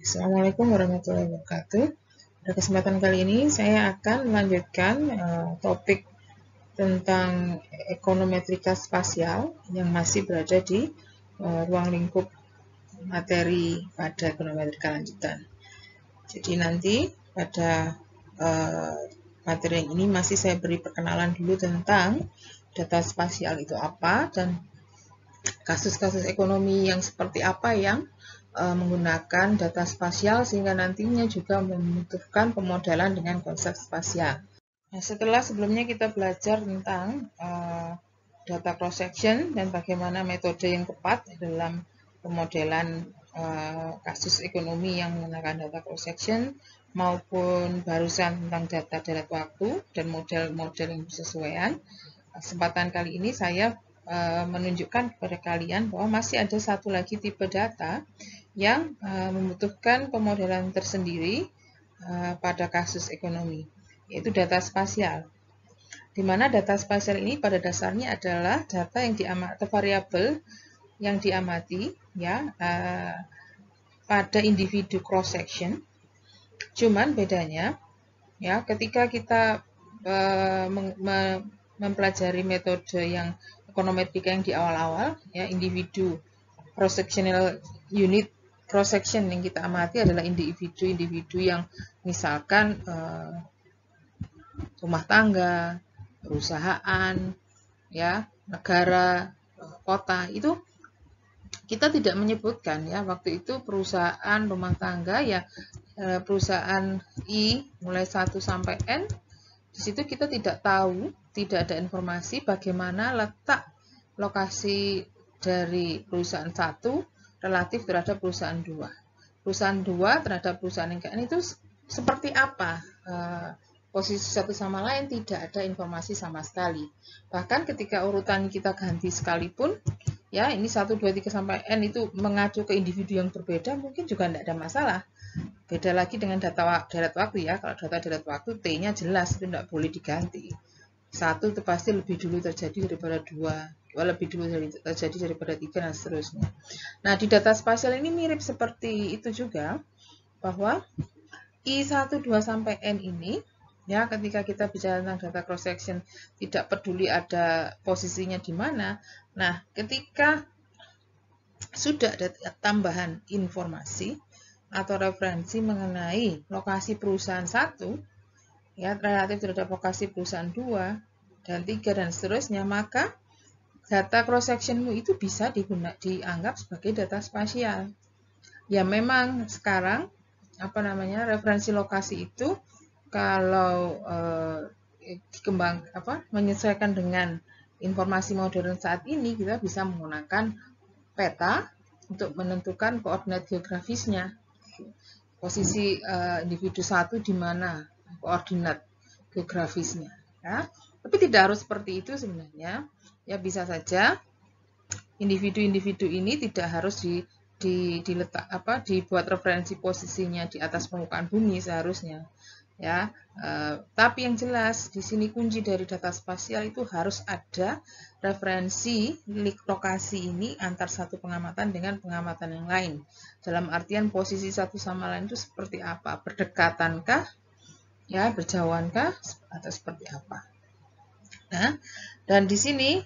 Assalamualaikum warahmatullahi wabarakatuh. Pada kesempatan kali ini saya akan melanjutkan topik tentang ekonometrika spasial yang masih berada di ruang lingkup materi pada ekonometrika lanjutan. Jadi nanti pada materi yang ini masih saya beri perkenalan dulu tentang data spasial itu apa dan kasus-kasus ekonomi yang seperti apa yang menggunakan data spasial sehingga nantinya juga membutuhkan pemodelan dengan konsep spasial. Nah, setelah sebelumnya kita belajar tentang data cross section dan bagaimana metode yang tepat dalam pemodelan kasus ekonomi yang menggunakan data cross section maupun barusan tentang data darat waktu dan model-model yang bersesuaian. Kesempatan kali ini saya menunjukkan kepada kalian bahwa masih ada satu lagi tipe data yang membutuhkan pemodelan tersendiri pada kasus ekonomi, yaitu data spasial. Di mana data spasial ini pada dasarnya adalah data yang diamati atau variabel yang diamati ya pada individu cross section. Cuman bedanya ya ketika kita mempelajari metode yang ekonometrika yang di awal-awal ya individu cross sectional unit cross section yang kita amati adalah individu-individu yang misalkan rumah tangga, perusahaan, ya, negara, kota itu kita tidak menyebutkan ya waktu itu perusahaan rumah tangga ya perusahaan I mulai 1 sampai N. Di situ kita tidak tahu, tidak ada informasi bagaimana letak lokasi dari perusahaan 1 relatif terhadap perusahaan 2. Perusahaan 2 terhadap perusahaan yang N itu seperti apa? Posisi satu sama lain tidak ada informasi sama sekali. Bahkan ketika urutan kita ganti sekalipun, ya ini 1, 2, 3 sampai N itu mengacu ke individu yang berbeda, mungkin juga tidak ada masalah. Beda lagi dengan data darat waktu ya. Kalau data darat waktu T-nya jelas itu tidak boleh diganti. 1 itu pasti lebih dulu terjadi daripada 2, 2 lebih dulu terjadi daripada 3 dan seterusnya. Nah, di data spasial ini mirip seperti itu juga bahwa I1, 2 sampai N ini ya ketika kita bicara tentang data cross section tidak peduli ada posisinya di mana. Nah, ketika sudah ada tambahan informasi atau referensi mengenai lokasi perusahaan 1 ya relatif terhadap lokasi perusahaan 2 dan 3 dan seterusnya, maka data cross sectionmu itu bisa dianggap sebagai data spasial. Ya memang sekarang referensi lokasi itu kalau menyesuaikan dengan informasi modern saat ini kita bisa menggunakan peta untuk menentukan koordinat geografisnya. Posisi individu 1 di mana koordinat geografisnya ya. Tapi tidak harus seperti itu sebenarnya. Ya bisa saja individu-individu ini tidak harus dibuat referensi posisinya di atas permukaan bumi seharusnya. Ya, tapi yang jelas di sini kunci dari data spasial itu harus ada referensi lokasi ini antar satu pengamatan dengan pengamatan yang lain. Dalam artian posisi satu sama lain itu seperti apa? Berdekatankah? Ya, berjauhankah? Atau seperti apa? Nah, dan di sini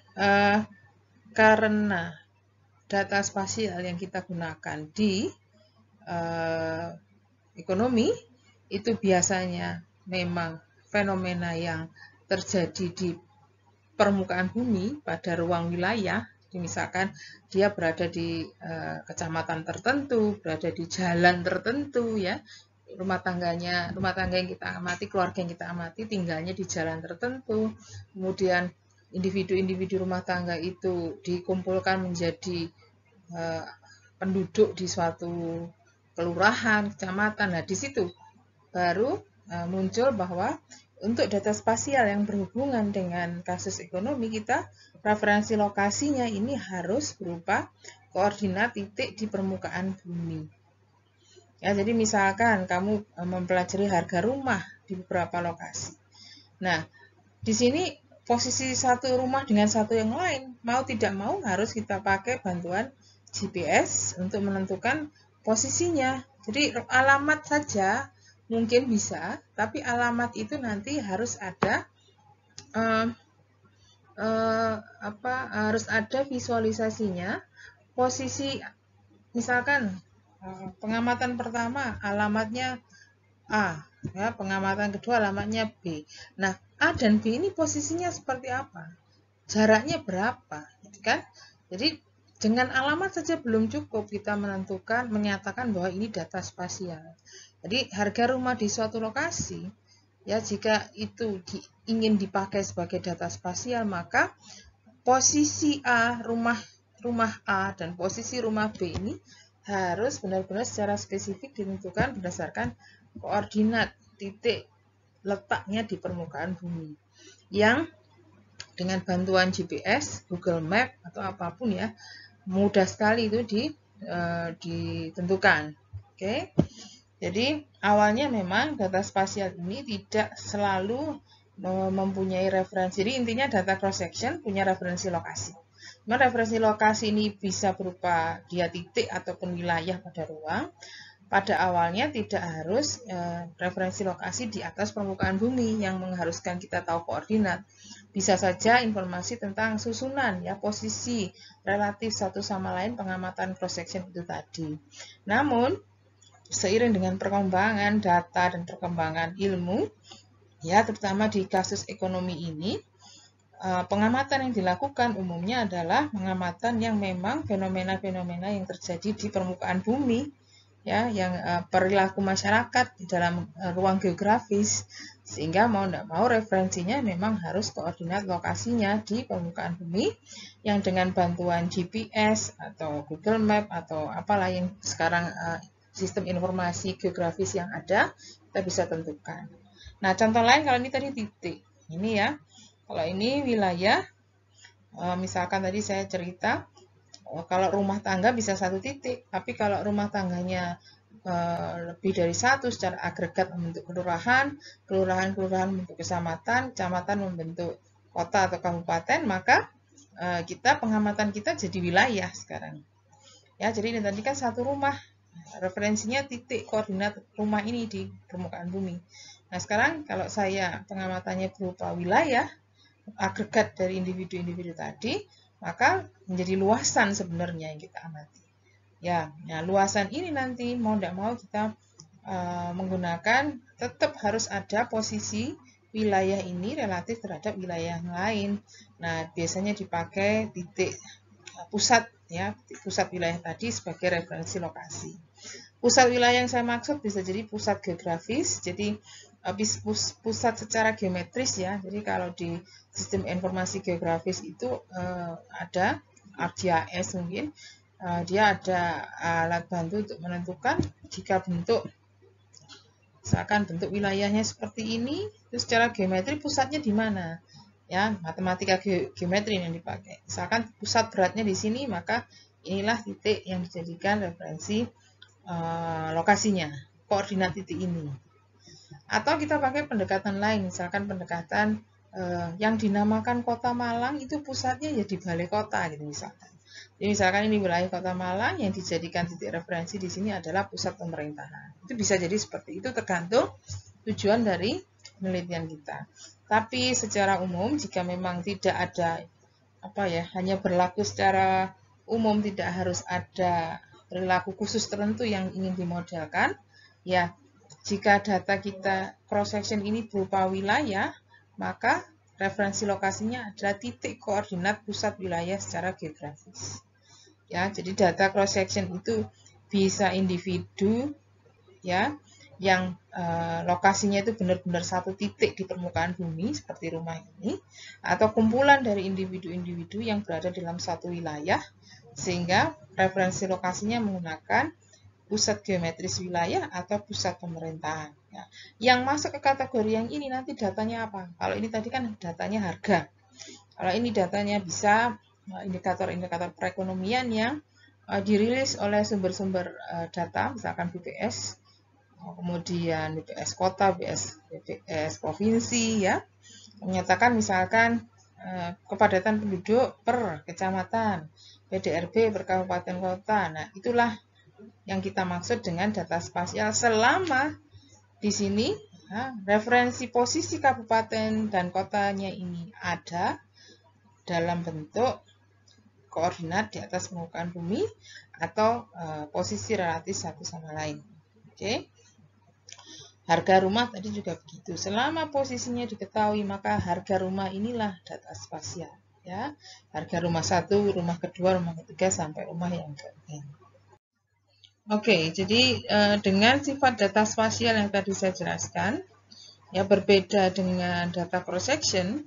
karena data spasial yang kita gunakan di ekonomi itu biasanya memang fenomena yang terjadi di permukaan bumi pada ruang wilayah. Misalkan dia berada di kecamatan tertentu, berada di jalan tertentu ya. Rumah tangga yang kita amati, keluarga yang kita amati tinggalnya di jalan tertentu. Kemudian individu-individu rumah tangga itu dikumpulkan menjadi penduduk di suatu kelurahan, kecamatan. Nah, di situ baru muncul bahwa untuk data spasial yang berhubungan dengan kasus ekonomi kita, referensi lokasinya ini harus berupa koordinat titik di permukaan bumi. Ya, jadi misalkan kamu mempelajari harga rumah di beberapa lokasi. Nah, di sini posisi satu rumah dengan satu yang lain, mau tidak mau harus kita pakai bantuan GPS untuk menentukan posisinya. Jadi alamat saja mungkin bisa, tapi alamat itu nanti harus ada harus ada visualisasinya. Posisi misalkan pengamatan pertama alamatnya A, ya, pengamatan kedua alamatnya B. Nah, A dan B ini posisinya seperti apa? Jaraknya berapa? Gitu kan? Jadi dengan alamat saja belum cukup kita menyatakan bahwa ini data spasial. Jadi harga rumah di suatu lokasi, ya jika itu ingin dipakai sebagai data spasial, maka posisi A, rumah A dan posisi rumah B ini harus benar-benar secara spesifik ditentukan berdasarkan koordinat titik letaknya di permukaan bumi yang dengan bantuan GPS, Google Map atau apapun ya, mudah sekali itu ditentukan. Oke. Jadi awalnya memang data spasial ini tidak selalu mempunyai referensi. Jadi intinya data cross section punya referensi lokasi. Nah, referensi lokasi ini bisa berupa dia titik ataupun wilayah pada ruang. Pada awalnya tidak harus referensi lokasi di atas permukaan bumi yang mengharuskan kita tahu koordinat. Bisa saja informasi tentang susunan, ya, posisi relatif satu sama lain pengamatan cross section itu tadi. Namun seiring dengan perkembangan data dan perkembangan ilmu, ya terutama di kasus ekonomi ini, pengamatan yang dilakukan umumnya adalah pengamatan yang memang fenomena-fenomena yang terjadi di permukaan bumi, ya, yang perilaku masyarakat di dalam ruang geografis, sehingga mau tidak mau referensinya memang harus koordinat lokasinya di permukaan bumi yang dengan bantuan GPS atau Google Map atau apalah yang sekarang sistem informasi geografis yang ada, kita bisa tentukan. Nah, contoh lain kalau ini tadi titik. Ini ya, kalau ini wilayah, misalkan tadi saya cerita, kalau rumah tangga bisa satu titik, tapi kalau rumah tangganya lebih dari satu secara agregat membentuk kelurahan, kelurahan membentuk kecamatan, kecamatan membentuk kota atau kabupaten, maka pengamatan kita jadi wilayah sekarang. Ya, jadi ini tadi kan satu rumah, referensinya titik koordinat rumah ini di permukaan bumi. Nah, sekarang kalau saya pengamatannya berupa wilayah, agregat dari individu-individu tadi, maka menjadi luasan sebenarnya yang kita amati. Ya, nah luasan ini nanti mau tidak mau kita menggunakan, tetap harus ada posisi wilayah ini relatif terhadap wilayah yang lain. Nah, biasanya dipakai titik pusat, ya, pusat wilayah tadi sebagai referensi lokasi. Pusat wilayah yang saya maksud bisa jadi pusat geografis, jadi pusat secara geometris ya. Jadi kalau di sistem informasi geografis itu ada ArcGIS mungkin, dia ada alat bantu untuk menentukan jika misalkan bentuk wilayahnya seperti ini, itu secara geometri pusatnya di mana? Ya, matematika geometri yang dipakai. Misalkan pusat beratnya di sini, maka inilah titik yang dijadikan referensi lokasinya, koordinat titik ini. Atau kita pakai pendekatan lain, misalkan pendekatan yang dinamakan Kota Malang itu pusatnya ya di balai kota gitu misalkan. Jadi misalkan ini wilayah Kota Malang yang dijadikan titik referensi di sini adalah pusat pemerintahan. Itu bisa jadi seperti itu tergantung tujuan dari penelitian kita. Tapi secara umum jika memang tidak ada hanya berlaku secara umum, tidak harus ada perilaku khusus tertentu yang ingin dimodelkan, ya jika data kita cross section ini berupa wilayah, maka referensi lokasinya adalah titik koordinat pusat wilayah secara geografis. Ya, jadi data cross section itu bisa individu, ya, yang lokasinya itu benar-benar satu titik di permukaan bumi seperti rumah ini, atau kumpulan dari individu-individu yang berada dalam satu wilayah, sehingga referensi lokasinya menggunakan pusat geometris wilayah atau pusat pemerintahan. Ya. Yang masuk ke kategori yang ini nanti datanya apa? Kalau ini tadi kan datanya harga. Kalau ini datanya bisa indikator-indikator perekonomian yang dirilis oleh sumber-sumber data, misalkan BPS, kemudian BPS kota, BPS provinsi, ya, menyatakan misalkan kepadatan penduduk per kecamatan, PDRB per kabupaten kota. Nah, itulah yang kita maksud dengan data spasial selama di sini referensi posisi kabupaten dan kotanya ini ada dalam bentuk koordinat di atas permukaan bumi atau posisi relatif satu sama lain. Oke. Harga rumah tadi juga begitu. Selama posisinya diketahui, maka harga rumah inilah data spasial. Ya, harga rumah 1, rumah kedua, rumah ketiga sampai rumah yang ke-n. Oke, jadi dengan sifat data spasial yang tadi saya jelaskan, ya berbeda dengan data cross section,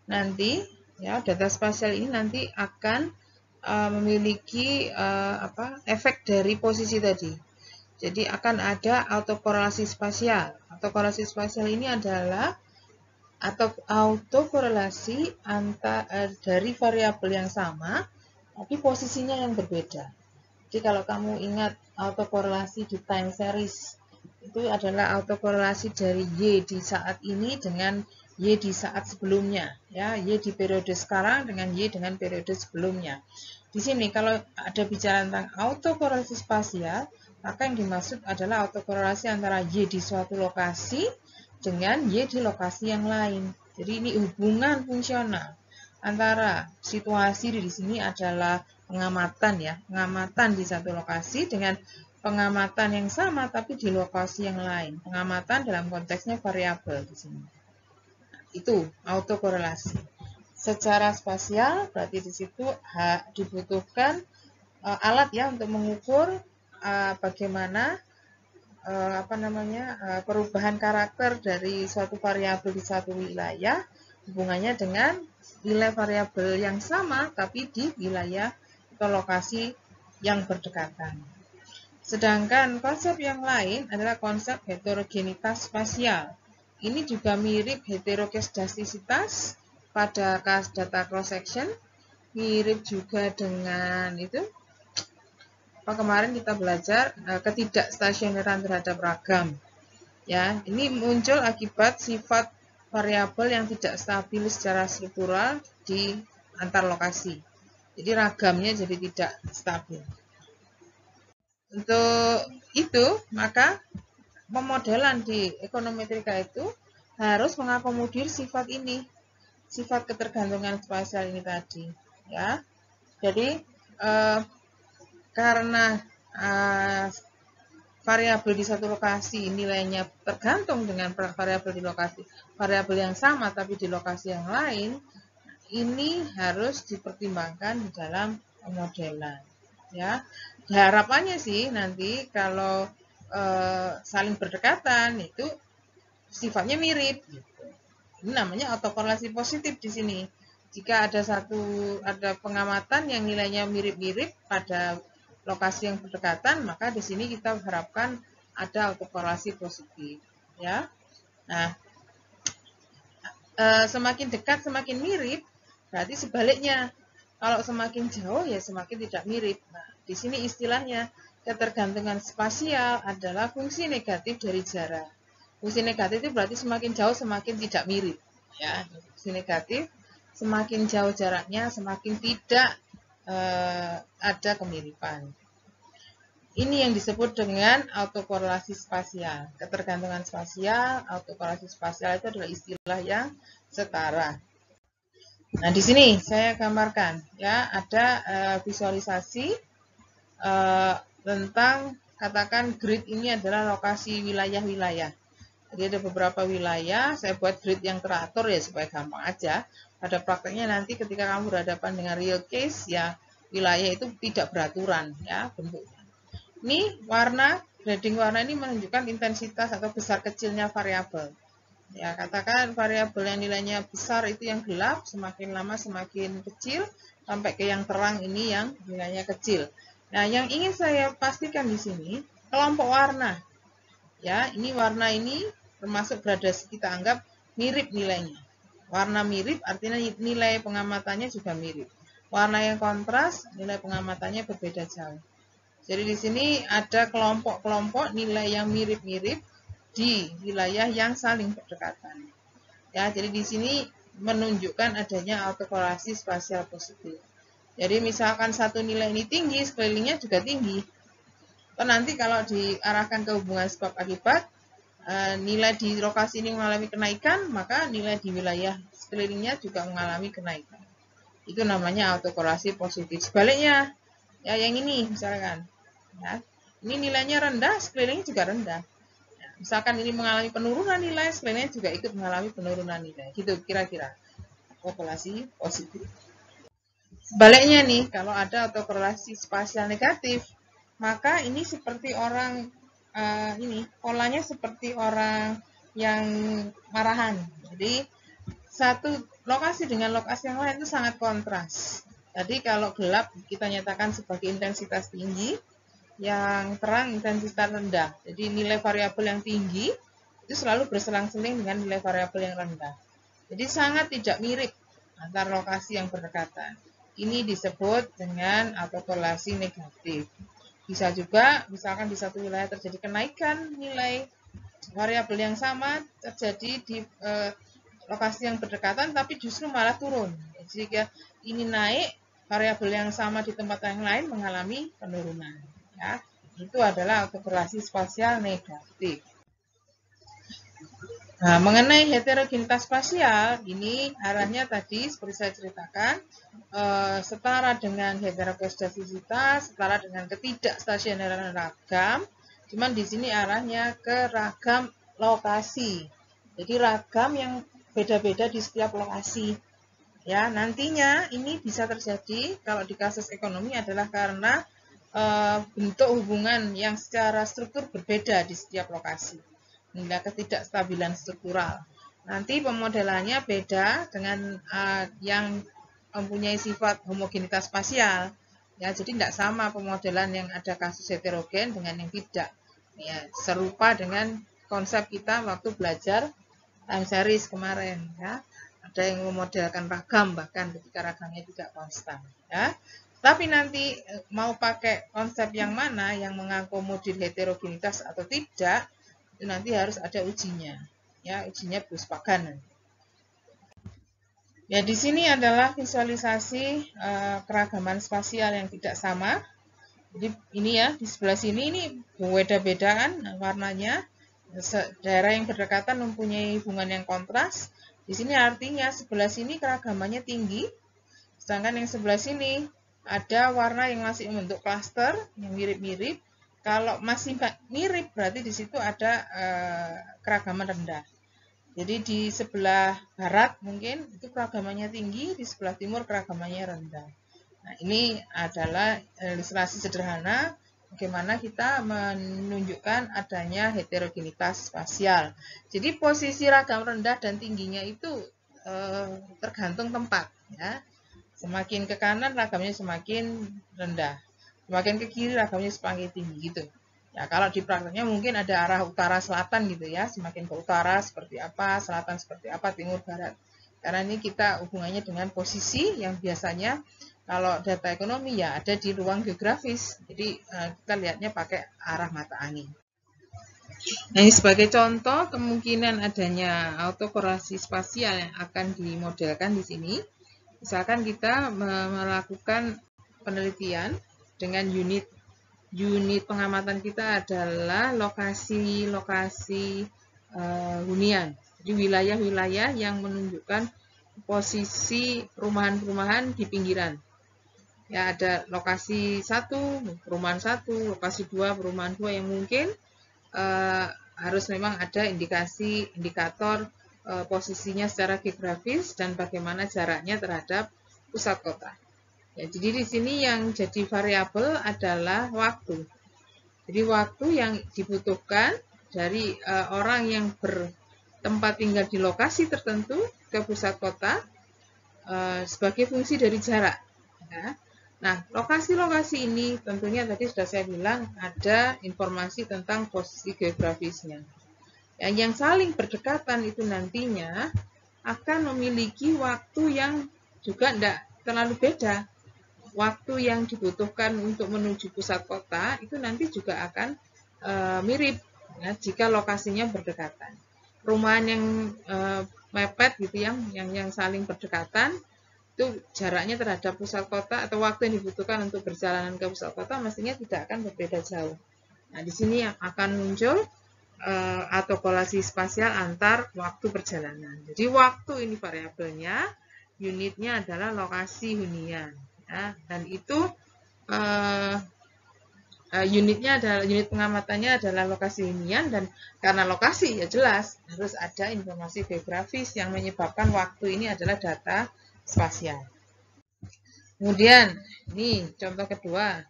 nanti ya data spasial ini nanti akan memiliki efek dari posisi tadi. Jadi akan ada autokorelasi spasial. Autokorelasi spasial ini adalah autokorelasi dari variabel yang sama, tapi posisinya yang berbeda. Jadi kalau kamu ingat autokorelasi di time series, itu adalah autokorelasi dari Y di saat ini dengan Y di saat sebelumnya, ya, Y di periode sekarang dengan Y dengan periode sebelumnya. Di sini kalau ada bicara tentang autokorelasi spasial, maka yang dimaksud adalah autokorelasi antara Y di suatu lokasi dengan Y di lokasi yang lain. Jadi ini hubungan fungsional antara situasi di sini adalah pengamatan ya, pengamatan di satu lokasi dengan pengamatan yang sama tapi di lokasi yang lain. Pengamatan dalam konteksnya variabel di sini. Itu autokorelasi. Secara spasial berarti di situ dibutuhkan alat ya untuk mengukur bagaimana perubahan karakter dari suatu variabel di satu wilayah hubungannya dengan nilai variabel yang sama tapi di wilayah atau lokasi yang berdekatan. Sedangkan konsep yang lain adalah konsep heterogenitas spasial. Ini juga mirip heteroskedastisitas pada data cross section, mirip juga dengan itu. Kemarin kita belajar ketidakstasioneran terhadap ragam. Ya, ini muncul akibat sifat variabel yang tidak stabil secara struktural di antar lokasi. Jadi ragamnya jadi tidak stabil. Untuk itu, maka pemodelan di ekonometrika itu harus mengakomodir sifat ini, sifat ketergantungan spasial ini tadi. Ya, jadi karena variabel di satu lokasi nilainya tergantung dengan variabel di lokasi variabel yang sama tapi di lokasi yang lain, ini harus dipertimbangkan di dalam pemodelan. Ya, harapannya sih nanti kalau saling berdekatan itu sifatnya mirip. Gitu. Ini namanya autokorelasi positif di sini. Jika ada pengamatan yang nilainya mirip-mirip pada lokasi yang berdekatan, maka di sini kita harapkan ada autokorelasi positif, ya. Nah, semakin dekat semakin mirip, berarti sebaliknya. Kalau semakin jauh ya semakin tidak mirip. Nah, di sini istilahnya ketergantungan spasial adalah fungsi negatif dari jarak. Fungsi negatif itu berarti semakin jauh semakin tidak mirip, ya. Fungsi negatif semakin jauh jaraknya semakin tidak ada kemiripan. Ini yang disebut dengan autokorelasi spasial. Ketergantungan spasial, autokorelasi spasial itu adalah istilah yang setara. Nah, di sini saya gambarkan ya, ada visualisasi tentang katakan grid ini adalah lokasi wilayah-wilayah. Jadi ada beberapa wilayah, saya buat grid yang teratur ya supaya gampang aja. Pada prakteknya nanti ketika kamu berhadapan dengan real case ya wilayah itu tidak beraturan ya bentuknya. Ini grading warna ini menunjukkan intensitas atau besar kecilnya variabel. Ya, katakan variabel yang nilainya besar itu yang gelap, semakin lama semakin kecil, sampai ke yang terang ini yang nilainya kecil. Nah, yang ingin saya pastikan di sini kelompok warna. Ya, ini warna ini termasuk gradasi kita anggap mirip nilainya. Warna mirip artinya nilai pengamatannya juga mirip. Warna yang kontras, nilai pengamatannya berbeda jauh. Jadi di sini ada kelompok-kelompok nilai yang mirip-mirip di wilayah yang saling berdekatan. Ya, jadi di sini menunjukkan adanya autokorelasi spasial positif. Jadi misalkan satu nilai ini tinggi, sekelilingnya juga tinggi. Atau nanti kalau diarahkan ke hubungan sebab akibat, nilai di lokasi ini mengalami kenaikan, maka nilai di wilayah sekelilingnya juga mengalami kenaikan. Itu namanya autokorelasi positif. Sebaliknya, ya yang ini misalkan, ya, ini nilainya rendah, sekelilingnya juga rendah. Ya, misalkan ini mengalami penurunan nilai, sekelilingnya juga ikut mengalami penurunan nilai. Gitu kira-kira autokorelasi positif. Sebaliknya nih, kalau ada autokorelasi spasial negatif, maka ini seperti orang ini polanya seperti orang yang marahan. Jadi satu lokasi dengan lokasi yang lain itu sangat kontras. Jadi kalau gelap kita nyatakan sebagai intensitas tinggi, yang terang intensitas rendah. Jadi nilai variabel yang tinggi itu selalu berselang-seling dengan nilai variabel yang rendah. Jadi sangat tidak mirip antar lokasi yang berdekatan. Ini disebut dengan autokorelasi negatif. Bisa juga misalkan di satu wilayah terjadi kenaikan nilai variabel yang sama terjadi di lokasi yang berdekatan tapi justru malah turun. Jika ini naik, variabel yang sama di tempat yang lain mengalami penurunan. Ya, itu adalah autokorelasi spasial negatif. Nah, mengenai heterogenitas spasial, ini arahnya tadi seperti saya ceritakan, setara dengan heteroskedasitas, setara dengan ketidakstasioneran ragam, cuman di sini arahnya ke ragam lokasi. Jadi ragam yang beda-beda di setiap lokasi. Ya, nantinya ini bisa terjadi kalau di kasus ekonomi adalah karena bentuk hubungan yang secara struktur berbeda di setiap lokasi. Hingga ketidakstabilan struktural. Nanti pemodelannya beda dengan yang mempunyai sifat homogenitas spasial. Ya, jadi tidak sama pemodelan yang ada kasus heterogen dengan yang tidak. Ya, serupa dengan konsep kita waktu belajar time series kemarin. Ya, ada yang memodelkan ragam bahkan ketika ragamnya tidak konstan. Ya. Tapi nanti mau pakai konsep yang mana yang mengakomodir heterogenitas atau tidak, itu nanti harus ada ujinya. Ya, ujinya Bush-Pagan. Ya, di sini adalah visualisasi keragaman spasial yang tidak sama. Jadi ini ya, di sebelah sini ini beda-bedaan warnanya. Daerah yang berdekatan mempunyai hubungan yang kontras. Di sini artinya sebelah sini keragamannya tinggi, sedangkan yang sebelah sini ada warna yang masih membentuk klaster yang mirip-mirip. Kalau masih mirip berarti di situ ada keragaman rendah. Jadi di sebelah barat mungkin itu keragamannya tinggi, di sebelah timur keragamannya rendah. Nah, ini adalah ilustrasi sederhana bagaimana kita menunjukkan adanya heterogenitas spasial. Jadi posisi ragam rendah dan tingginya itu tergantung tempat. Ya. Semakin ke kanan ragamnya semakin rendah. Semakin ke kiri ragamnya semakin tinggi gitu. Ya, kalau di prakteknya mungkin ada arah utara selatan gitu ya, semakin ke utara seperti apa, selatan seperti apa, timur barat. Karena ini kita hubungannya dengan posisi yang biasanya kalau data ekonomi ya ada di ruang geografis. Jadi kita lihatnya pakai arah mata angin. Nah, ini sebagai contoh kemungkinan adanya autokorelasi spasial yang akan dimodelkan di sini. Misalkan kita melakukan penelitian dengan unit pengamatan kita adalah lokasi-lokasi hunian. Jadi wilayah-wilayah yang menunjukkan posisi perumahan-perumahan di pinggiran. Ya, ada lokasi 1, perumahan 1, lokasi 2, perumahan 2 yang mungkin harus memang ada indikator posisinya secara geografis dan bagaimana jaraknya terhadap pusat kota. Ya, jadi di sini yang jadi variabel adalah waktu. Jadi waktu yang dibutuhkan dari orang yang bertempat tinggal di lokasi tertentu ke pusat kota sebagai fungsi dari jarak. Ya. Nah, lokasi-lokasi ini tentunya tadi sudah saya bilang ada informasi tentang posisi geografisnya. Yang saling berdekatan itu nantinya akan memiliki waktu yang juga tidak terlalu beda. Waktu yang dibutuhkan untuk menuju pusat kota itu nanti juga akan mirip ya, jika lokasinya berdekatan. Perumahan yang mepet gitu yang saling berdekatan itu jaraknya terhadap pusat kota atau waktu yang dibutuhkan untuk perjalanan ke pusat kota mestinya tidak akan berbeda jauh. Nah, di sini yang akan muncul autokolasi spasial antar waktu perjalanan. Jadi waktu ini variabelnya, unitnya adalah lokasi hunian, ya, dan itu unitnya adalah unit pengamatannya adalah lokasi hunian, dan karena lokasi ya jelas harus ada informasi geografis yang menyebabkan waktu ini adalah data spasial. Kemudian ini contoh kedua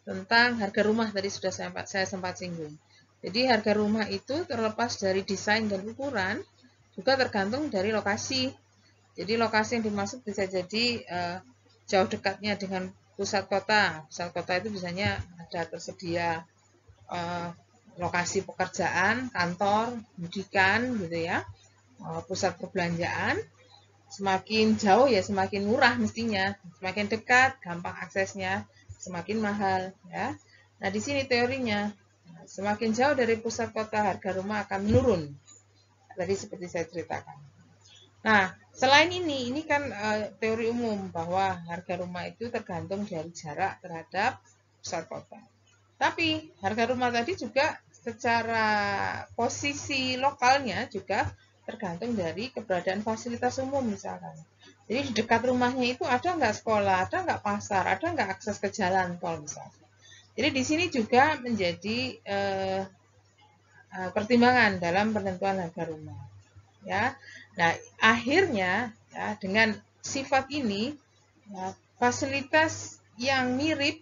tentang harga rumah, tadi sudah saya sempat singgung. Jadi harga rumah itu terlepas dari desain dan ukuran juga tergantung dari lokasi. Jadi lokasi yang dimaksud bisa jadi jauh dekatnya dengan pusat kota. Pusat kota itu biasanya ada tersedia lokasi pekerjaan, kantor, pendidikan gitu ya, pusat perbelanjaan. Semakin jauh ya semakin murah mestinya, semakin dekat gampang aksesnya, semakin mahal ya. Nah, di sini teorinya semakin jauh dari pusat kota harga rumah akan menurun. Tadi seperti saya ceritakan. Nah, selain ini kan teori umum bahwa harga rumah itu tergantung dari jarak terhadap pusat kota. Tapi harga rumah tadi juga secara posisi lokalnya juga tergantung dari keberadaan fasilitas umum misalkan. Jadi di dekat rumahnya itu ada nggak sekolah, ada nggak pasar, ada nggak akses ke jalan tol misalnya. Jadi di sini juga menjadi pertimbangan dalam penentuan harga rumah. Ya, nah akhirnya ya, dengan sifat ini ya, fasilitas yang mirip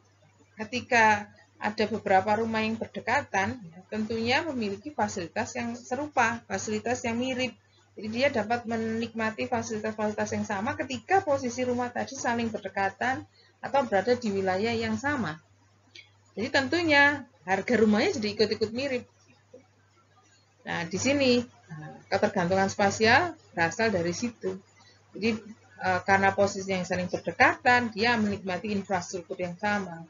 ketika ada beberapa rumah yang berdekatan, ya, tentunya memiliki fasilitas yang serupa, fasilitas yang mirip. Jadi dia dapat menikmati fasilitas-fasilitas yang sama ketika posisi rumah tadi saling berdekatan atau berada di wilayah yang sama. Jadi tentunya harga rumahnya jadi ikut-ikut mirip. Nah, di sini ketergantungan spasial berasal dari situ. Jadi karena posisi yang saling berdekatan, dia menikmati infrastruktur yang sama.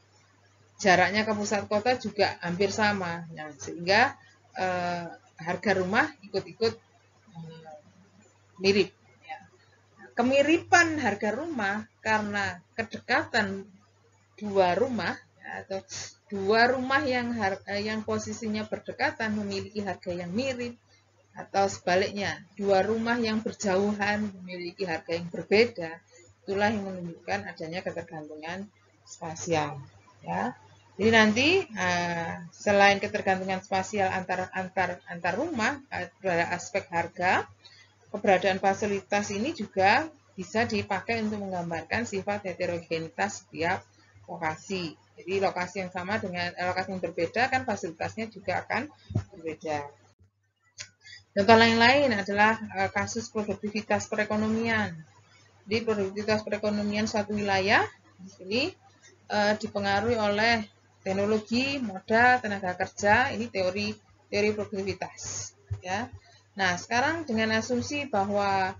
Jaraknya ke pusat kota juga hampir sama. Nah, sehingga harga rumah ikut-ikut mirip. Ya. Kemiripan harga rumah karena kedekatan dua rumah ya, atau dua rumah yang posisinya berdekatan memiliki harga yang mirip, atau sebaliknya dua rumah yang berjauhan memiliki harga yang berbeda, itulah yang menunjukkan adanya ketergantungan spasial ya. Jadi nanti selain ketergantungan spasial antar rumah pada aspek harga, keberadaan fasilitas ini juga bisa dipakai untuk menggambarkan sifat heterogenitas setiap lokasi. Jadi lokasi yang sama dengan lokasi yang berbeda kan fasilitasnya juga akan berbeda. Contoh lain-lain adalah kasus produktivitas perekonomian. Di produktivitas perekonomian suatu wilayah di sini dipengaruhi oleh teknologi, modal, tenaga kerja. Ini teori produktivitas. Ya. Nah, sekarang dengan asumsi bahwa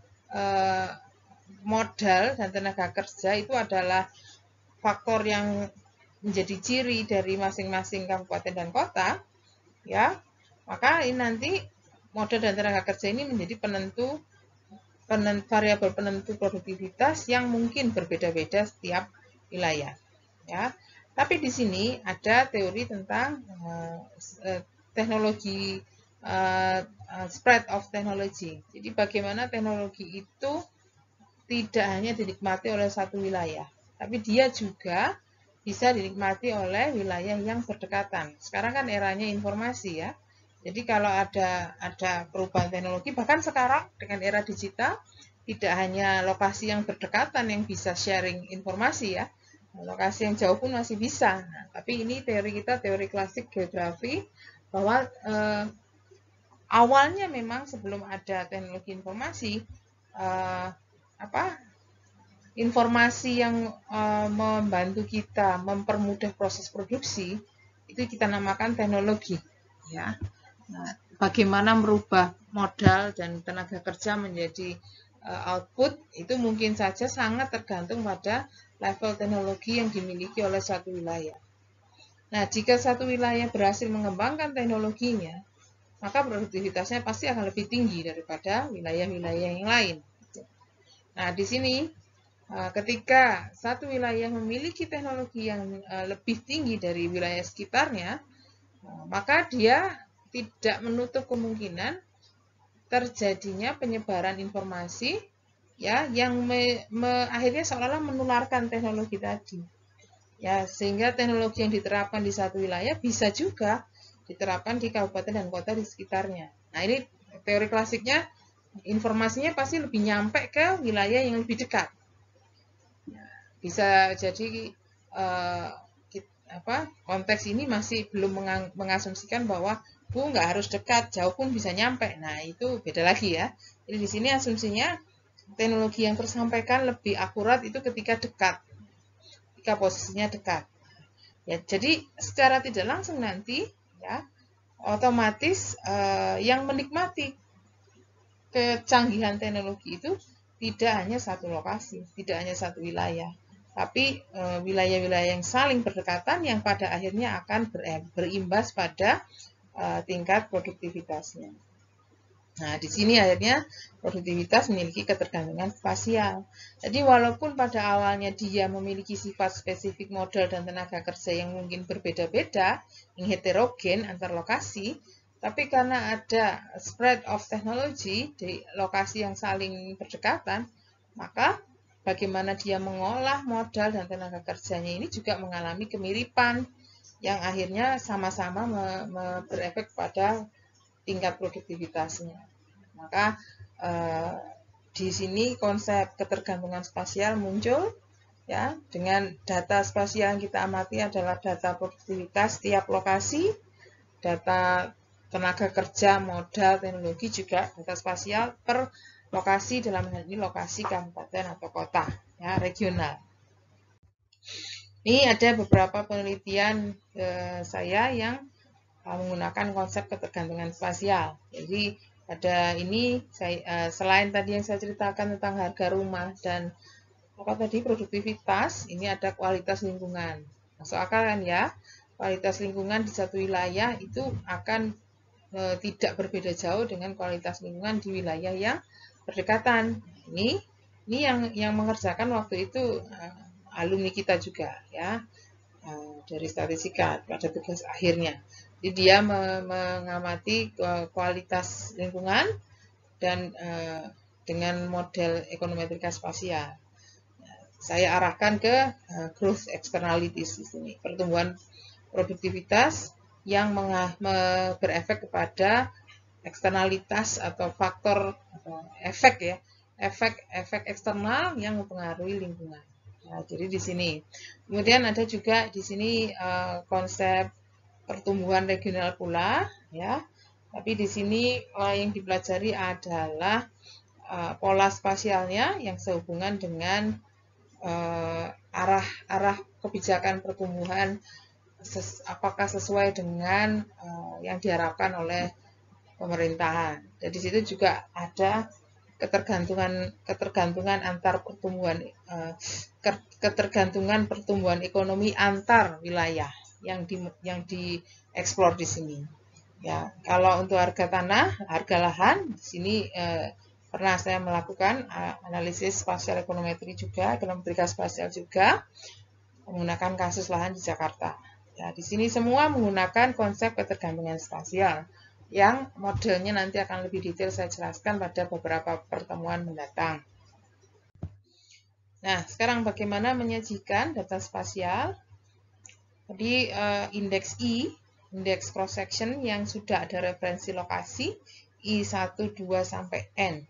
modal dan tenaga kerja itu adalah faktor yang menjadi ciri dari masing-masing kabupaten dan kota, ya, maka ini nanti modal dan tenaga kerja ini menjadi variabel penentu produktivitas yang mungkin berbeda-beda setiap wilayah, ya. Tapi di sini ada teori tentang teknologi spread of technology. Jadi bagaimana teknologi itu tidak hanya dinikmati oleh satu wilayah, tapi dia juga bisa dinikmati oleh wilayah yang berdekatan. Sekarang kan eranya informasi ya. Jadi kalau ada perubahan teknologi, bahkan sekarang dengan era digital, tidak hanya lokasi yang berdekatan yang bisa sharing informasi ya. Lokasi yang jauh pun masih bisa. Nah, tapi ini teori kita, teori klasik geografi, bahwa awalnya memang sebelum ada teknologi informasi, informasi yang membantu kita mempermudah proses produksi itu kita namakan teknologi ya. Nah, bagaimana merubah modal dan tenaga kerja menjadi output itu mungkin saja sangat tergantung pada level teknologi yang dimiliki oleh satu wilayah. Nah, jika satu wilayah berhasil mengembangkan teknologinya, maka produktivitasnya pasti akan lebih tinggi daripada wilayah-wilayah yang lain. Nah, di sini ketika satu wilayah memiliki teknologi yang lebih tinggi dari wilayah sekitarnya, Maka dia tidak menutup kemungkinan terjadinya penyebaran informasi ya yang akhirnya seolah-olah menularkan teknologi tadi. Ya, sehingga teknologi yang diterapkan di satu wilayah bisa juga diterapkan di kabupaten dan kota di sekitarnya. Nah, ini teori klasiknya, informasinya pasti lebih nyampe ke wilayah yang lebih dekat. Bisa jadi konteks ini masih belum mengasumsikan bahwa nggak harus dekat, jauh pun bisa nyampe. Nah, itu beda lagi ya. Jadi di sini asumsinya teknologi yang tersampaikan lebih akurat itu ketika dekat, ketika posisinya dekat. Ya, jadi secara tidak langsung nanti ya otomatis yang menikmati kecanggihan teknologi itu tidak hanya satu lokasi, tidak hanya satu wilayah, tapi wilayah-wilayah yang saling berdekatan yang pada akhirnya akan berimbas pada tingkat produktivitasnya. Nah, di sini akhirnya produktivitas memiliki ketergantungan spasial. Jadi walaupun pada awalnya dia memiliki sifat spesifik modal dan tenaga kerja yang mungkin berbeda-beda, yang heterogen antar lokasi, tapi karena ada spread of technology di lokasi yang saling berdekatan, maka bagaimana dia mengolah modal dan tenaga kerjanya ini juga mengalami kemiripan yang akhirnya sama-sama berefek pada tingkat produktivitasnya. Maka di sini konsep ketergantungan spasial muncul ya, dengan data spasial yang kita amati adalah data produktivitas tiap lokasi, data tenaga kerja, modal, teknologi, juga data spasial per lokasi, dalam hal ini lokasi kabupaten atau kota ya, regional. Ini ada beberapa penelitian saya yang menggunakan konsep ketergantungan spasial. Jadi pada ini selain tadi yang saya ceritakan tentang harga rumah dan produktivitas, ini ada kualitas lingkungan. Masuk akal kan ya? Kualitas lingkungan di satu wilayah itu akan tidak berbeda jauh dengan kualitas lingkungan di wilayah yang berdekatan. Ini yang mengerjakan waktu itu alumni kita juga ya, dari statistika pada tugas akhirnya. Jadi dia mengamati kualitas lingkungan dan dengan model ekonometrika spasial. Saya arahkan ke growth externalities di sini, pertumbuhan produktivitas yang berefek kepada eksternalitas atau faktor atau efek ya, efek eksternal yang mempengaruhi lingkungan. Nah, jadi di sini. Kemudian ada juga di sini konsep pertumbuhan regional pula ya. Tapi di sini yang dipelajari adalah pola spasialnya yang sehubungan dengan arah kebijakan pertumbuhan apakah sesuai dengan yang diharapkan oleh pemerintahan. Dan di situ juga ada ketergantungan antar pertumbuhan ketergantungan pertumbuhan ekonomi antar wilayah yang dieksplor di sini. Ya, kalau untuk harga tanah, harga lahan di sini pernah saya melakukan analisis spasial ekonometri juga, ekonometrika spasial juga, menggunakan kasus lahan di Jakarta. Ya, di sini semua menggunakan konsep ketergantungan spasial yang modelnya nanti akan lebih detail saya jelaskan pada beberapa pertemuan mendatang. Nah, sekarang bagaimana menyajikan data spasial? Jadi indeks I, indeks cross section yang sudah ada referensi lokasi I1, 2 sampai N.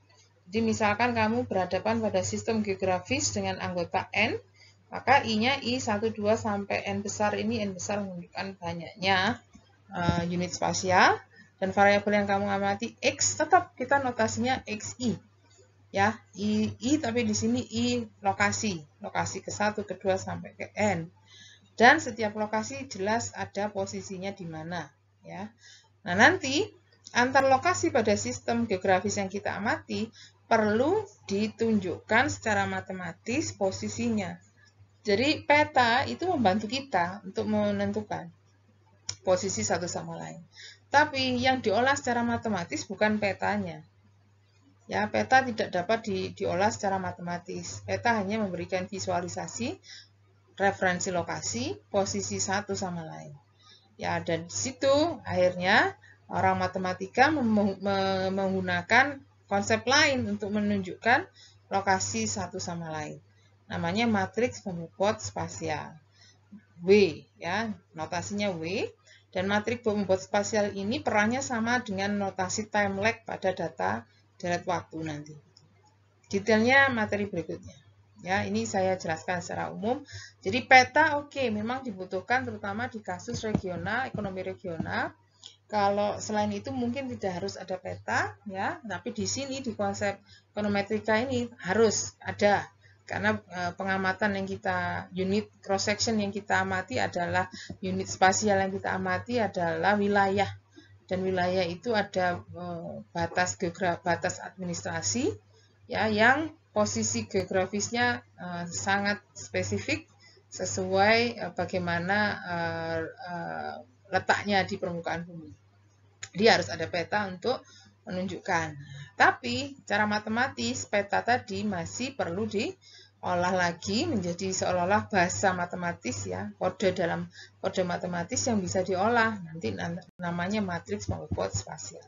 Jadi misalkan kamu berhadapan pada sistem geografis dengan anggota N, maka I-nya I1, 2 sampai N besar ini, N besar menunjukkan banyaknya unit spasial. Dan variabel yang kamu amati X, tetap kita notasinya XI. Ya, I tapi di sini I lokasi ke-1, ke-2 sampai ke N. Dan setiap lokasi jelas ada posisinya di mana, ya. Nah, nanti antar lokasi pada sistem geografis yang kita amati perlu ditunjukkan secara matematis posisinya. Jadi peta itu membantu kita untuk menentukan posisi satu sama lain. Tapi yang diolah secara matematis bukan petanya. Ya, peta tidak dapat diolah secara matematis. Peta hanya memberikan visualisasi, referensi lokasi, posisi satu sama lain. Ya, dan di situ akhirnya orang matematika menggunakan konsep lain untuk menunjukkan lokasi satu sama lain. Namanya matriks pembobot spasial. W, ya, notasinya W. Dan matriks pembobot spasial ini perannya sama dengan notasi time lag pada data deret waktu nanti. Detailnya materi berikutnya. Ya, ini saya jelaskan secara umum. Jadi peta memang dibutuhkan terutama di kasus regional, ekonomi regional. Kalau selain itu mungkin tidak harus ada peta, ya. Tapi di sini di konsep ekonometrika ini harus ada, karena pengamatan yang kita unit cross section yang kita amati adalah unit spasial yang kita amati adalah wilayah, dan wilayah itu ada batas administrasi, ya, yang posisi geografisnya sangat spesifik sesuai bagaimana letaknya di permukaan bumi. Dia harus ada peta untuk menunjukkan. Tapi cara matematis peta tadi masih perlu diolah lagi menjadi seolah-olah bahasa matematis, ya, kode dalam kode matematis yang bisa diolah. Nanti namanya matriks pembobot spasial.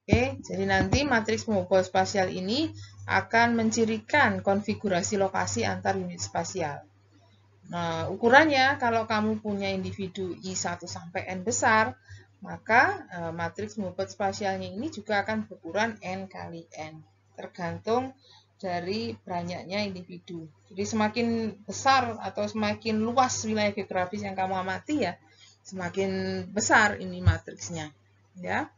Oke, jadi nanti matriks pembobot spasial ini akan mencirikan konfigurasi lokasi antar unit spasial. Nah, ukurannya kalau kamu punya individu I1 sampai N besar, maka matriks pembobot spasialnya ini juga akan berukuran N kali N, tergantung dari banyaknya individu. Jadi semakin besar atau semakin luas wilayah geografis yang kamu amati, ya, semakin besar ini matriksnya, ya.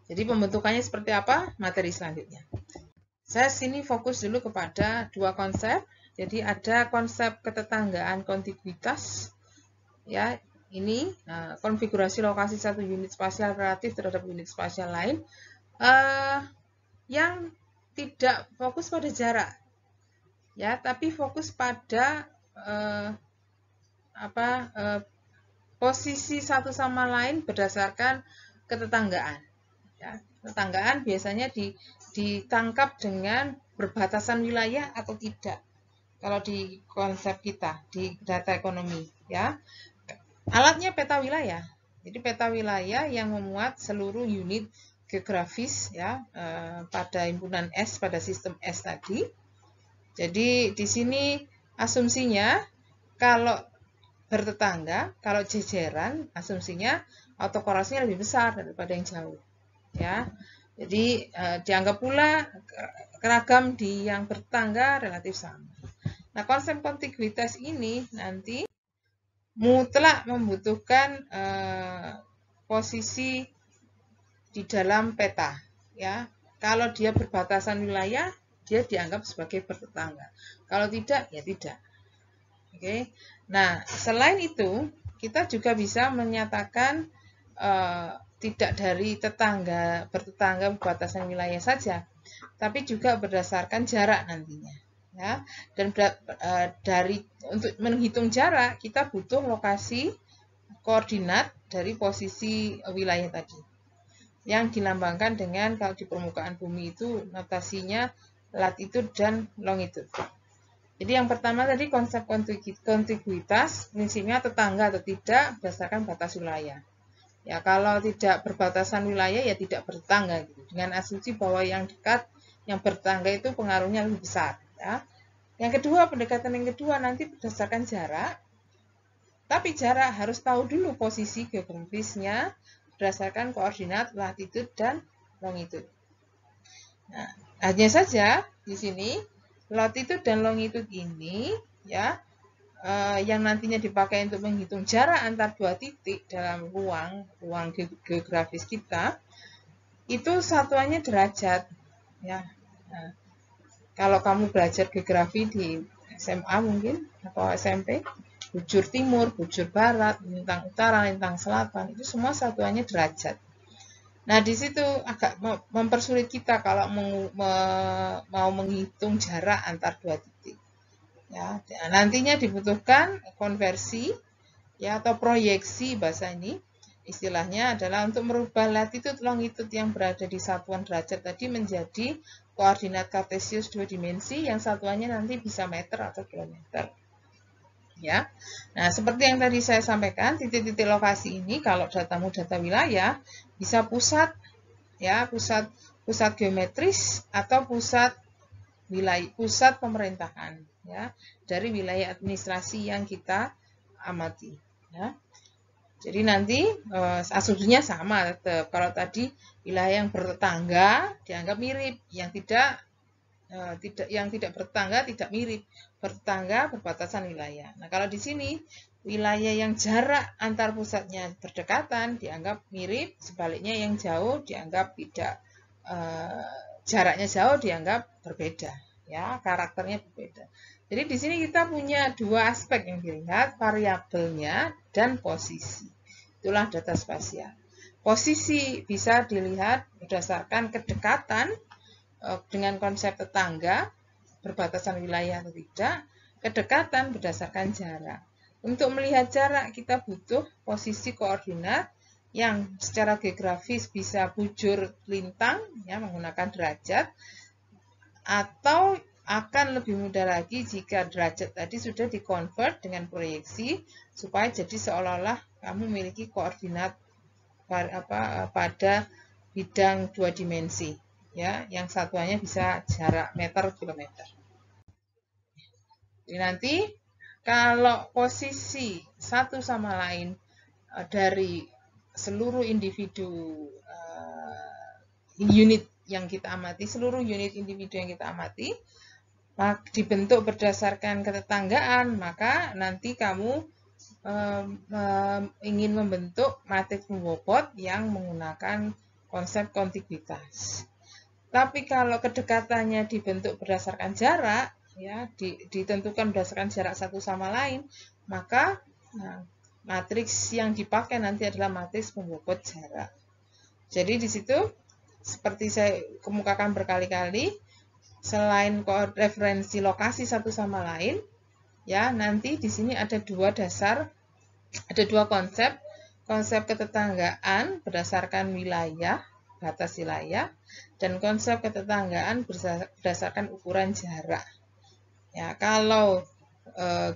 Jadi pembentukannya seperti apa? Materi selanjutnya. Saya sini fokus dulu kepada dua konsep. Jadi ada konsep ketetanggaan kontiguitas, ya, ini konfigurasi lokasi satu unit spasial relatif terhadap unit spasial lain, yang tidak fokus pada jarak, ya, tapi fokus pada posisi satu sama lain berdasarkan ketetanggaan. Ya, ketetanggaan biasanya ditangkap dengan berbatasan wilayah atau tidak. Kalau di konsep kita di data ekonomi, ya, alatnya peta wilayah. Jadi peta wilayah yang memuat seluruh unit geografis, ya, pada himpunan S, pada sistem S tadi. Jadi di sini asumsinya kalau bertetangga, kalau jejeran, asumsinya autokorelasinya lebih besar daripada yang jauh, ya. Jadi dianggap pula keragam di yang bertetangga relatif sama. Nah, konsep kontiguitas ini nanti mutlak membutuhkan posisi di dalam peta, ya. Kalau dia berbatasan wilayah, dia dianggap sebagai bertetangga. Kalau tidak, ya tidak. Oke. Nah, selain itu, kita juga bisa menyatakan tidak dari bertetangga berbatasan wilayah saja, tapi juga berdasarkan jarak nantinya, ya. Dan untuk menghitung jarak kita butuh lokasi koordinat dari posisi wilayah tadi, yang dilambangkan dengan, kalau di permukaan bumi itu notasinya latitude dan longitude. Jadi yang pertama tadi konsep kontiguitas, prinsipnya tetangga atau tidak berdasarkan batas wilayah. Ya, kalau tidak berbatasan wilayah ya tidak bertetangga, gitu. Dengan asumsi bahwa yang dekat, yang bertetangga itu pengaruhnya lebih besar, ya. Yang kedua, pendekatan yang kedua nanti berdasarkan jarak. Tapi jarak harus tahu dulu posisi geografisnya berdasarkan koordinat latitude dan longitude. Nah, hanya saja di sini latitude dan longitude ini, ya, yang nantinya dipakai untuk menghitung jarak antar dua titik dalam ruang geografis kita, itu satuannya derajat, ya. Nah, kalau kamu belajar geografi di SMA mungkin atau SMP, bujur timur, bujur barat, lintang utara, lintang selatan, itu semua satuannya derajat. Nah, di situ agak mempersulit kita kalau mau menghitung jarak antar dua titik. Ya, nantinya dibutuhkan konversi, ya, atau proyeksi, bahasa ini istilahnya adalah untuk merubah latitude longitude yang berada di satuan derajat tadi menjadi koordinat kartesius dua dimensi yang satuannya nanti bisa meter atau kilometer. Ya. Nah, seperti yang tadi saya sampaikan, titik-titik lokasi ini kalau datamu data wilayah bisa pusat, ya, pusat geometris atau pusat wilayah, pusat pemerintahan, ya, dari wilayah administrasi yang kita amati, ya. Jadi nanti asumsinya sama tetap. Kalau tadi wilayah yang bertetangga dianggap mirip, yang tidak bertetangga tidak mirip, bertetangga berbatasan wilayah. Nah, kalau di sini wilayah yang jarak antar pusatnya berdekatan dianggap mirip, sebaliknya yang jauh dianggap tidak, jaraknya jauh dianggap berbeda, ya, karakternya berbeda. Jadi di sini kita punya dua aspek yang dilihat, variabelnya dan posisi. Itulah data spasial. Posisi bisa dilihat berdasarkan kedekatan dengan konsep tetangga, berbatasan wilayah atau tidak, kedekatan berdasarkan jarak. Untuk melihat jarak, kita butuh posisi koordinat yang secara geografis bisa bujur lintang, ya, menggunakan derajat, atau akan lebih mudah lagi jika derajat tadi sudah dikonvert dengan proyeksi, supaya jadi seolah-olah kamu memiliki koordinat pada bidang dua dimensi. Ya, yang satuannya bisa jarak meter kilometer. Jadi nanti kalau posisi satu sama lain dari seluruh individu unit yang kita amati, seluruh unit individu yang kita amati, dibentuk berdasarkan ketetanggaan, maka nanti kamu ingin membentuk matriks pembobot yang menggunakan konsep kontiguitas. Tapi kalau kedekatannya dibentuk berdasarkan jarak, ya, ditentukan berdasarkan jarak satu sama lain, maka matriks yang dipakai nanti adalah matriks pembobot jarak. Jadi di situ seperti saya kemukakan berkali-kali, selain referensi lokasi satu sama lain, ya, nanti di sini ada dua konsep ketetanggaan berdasarkan wilayah, batas wilayah, dan konsep ketetanggaan berdasarkan ukuran jarak. Ya, kalau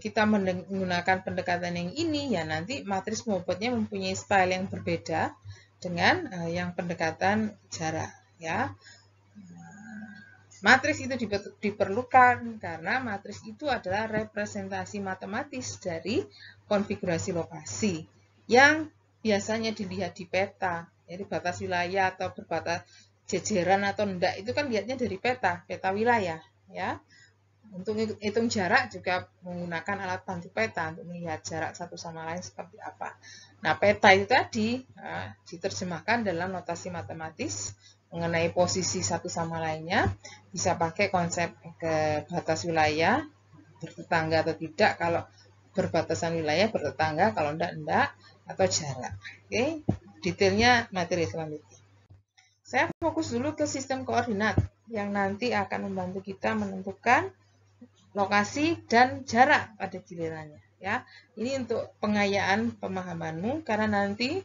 kita menggunakan pendekatan yang ini, ya nanti matriks pembobotnya mempunyai style yang berbeda dengan yang pendekatan jarak. Ya, matriks itu diperlukan karena matriks itu adalah representasi matematis dari konfigurasi lokasi yang biasanya dilihat di peta, jadi batas wilayah atau berbatas jejeran atau enggak itu kan lihatnya dari peta wilayah, ya. Untuk hitung jarak juga menggunakan alat bantu peta untuk melihat jarak satu sama lain seperti apa. Nah, peta itu tadi diterjemahkan dalam notasi matematis mengenai posisi satu sama lainnya, bisa pakai konsep ke batas wilayah, bertetangga atau tidak, kalau berbatasan wilayah bertetangga, kalau enggak, atau jarak. Oke, detailnya materi selanjutnya. Saya fokus dulu ke sistem koordinat yang nanti akan membantu kita menentukan lokasi dan jarak pada gilirannya. Ya, ini untuk pengayaan pemahamanmu karena nanti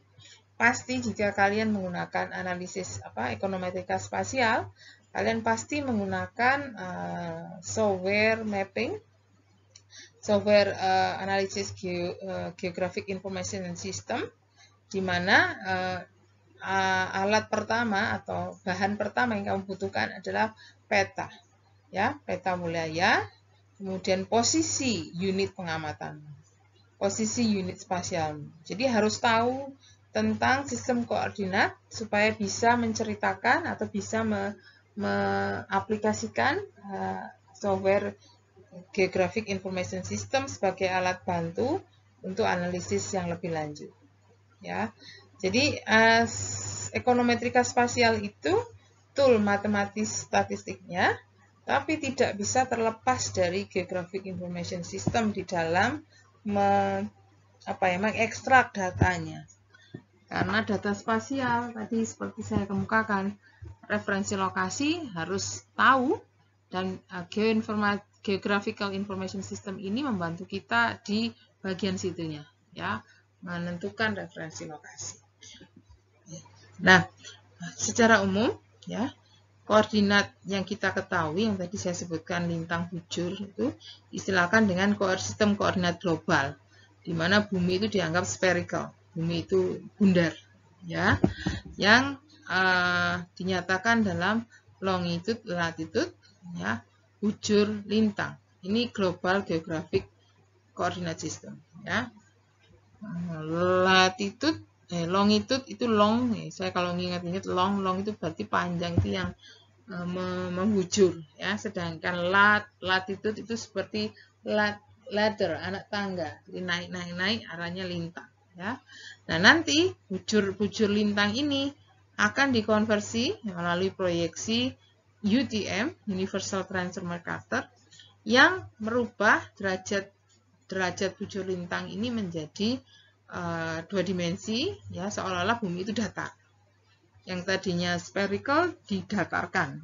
pasti jika kalian menggunakan analisis ekonometrika spasial, kalian pasti menggunakan software mapping, software analisis geographic information system, di mana alat pertama atau bahan pertama yang kamu butuhkan adalah peta, ya, peta wilayah, kemudian posisi unit pengamatan, posisi unit spasial. Jadi harus tahu tentang sistem koordinat supaya bisa menceritakan atau bisa mengaplikasikan software Geographic Information System sebagai alat bantu untuk analisis yang lebih lanjut. Ya, jadi ekonometrika spasial itu tool matematis statistiknya, tapi tidak bisa terlepas dari Geographic Information System di dalam mengekstrak datanya. Karena data spasial tadi seperti saya kemukakan, referensi lokasi harus tahu, dan Geographical Information System ini membantu kita di bagian situnya, ya, menentukan referensi lokasi. Nah, secara umum, ya, koordinat yang kita ketahui, yang tadi saya sebutkan lintang bujur itu istilahkan dengan sistem koordinat global, di mana bumi itu dianggap spherical, bumi itu bundar, ya, yang dinyatakan dalam longitude, latitude, ya, bujur, lintang. Ini global geographic coordinate system, ya. Latitude, longitude itu long, saya kalau ingat-ingat long itu berarti panjang, itu yang membujur, ya. Sedangkan latitude itu seperti ladder, anak tangga, jadi naik arahnya lintang, ya. Nah, nanti bujur lintang ini akan dikonversi melalui proyeksi UTM, Universal Transfer Mercator, yang merubah derajat bujur lintang ini menjadi 2 dimensi, ya, seolah-olah bumi itu datar. Yang tadinya spherical didatarkan,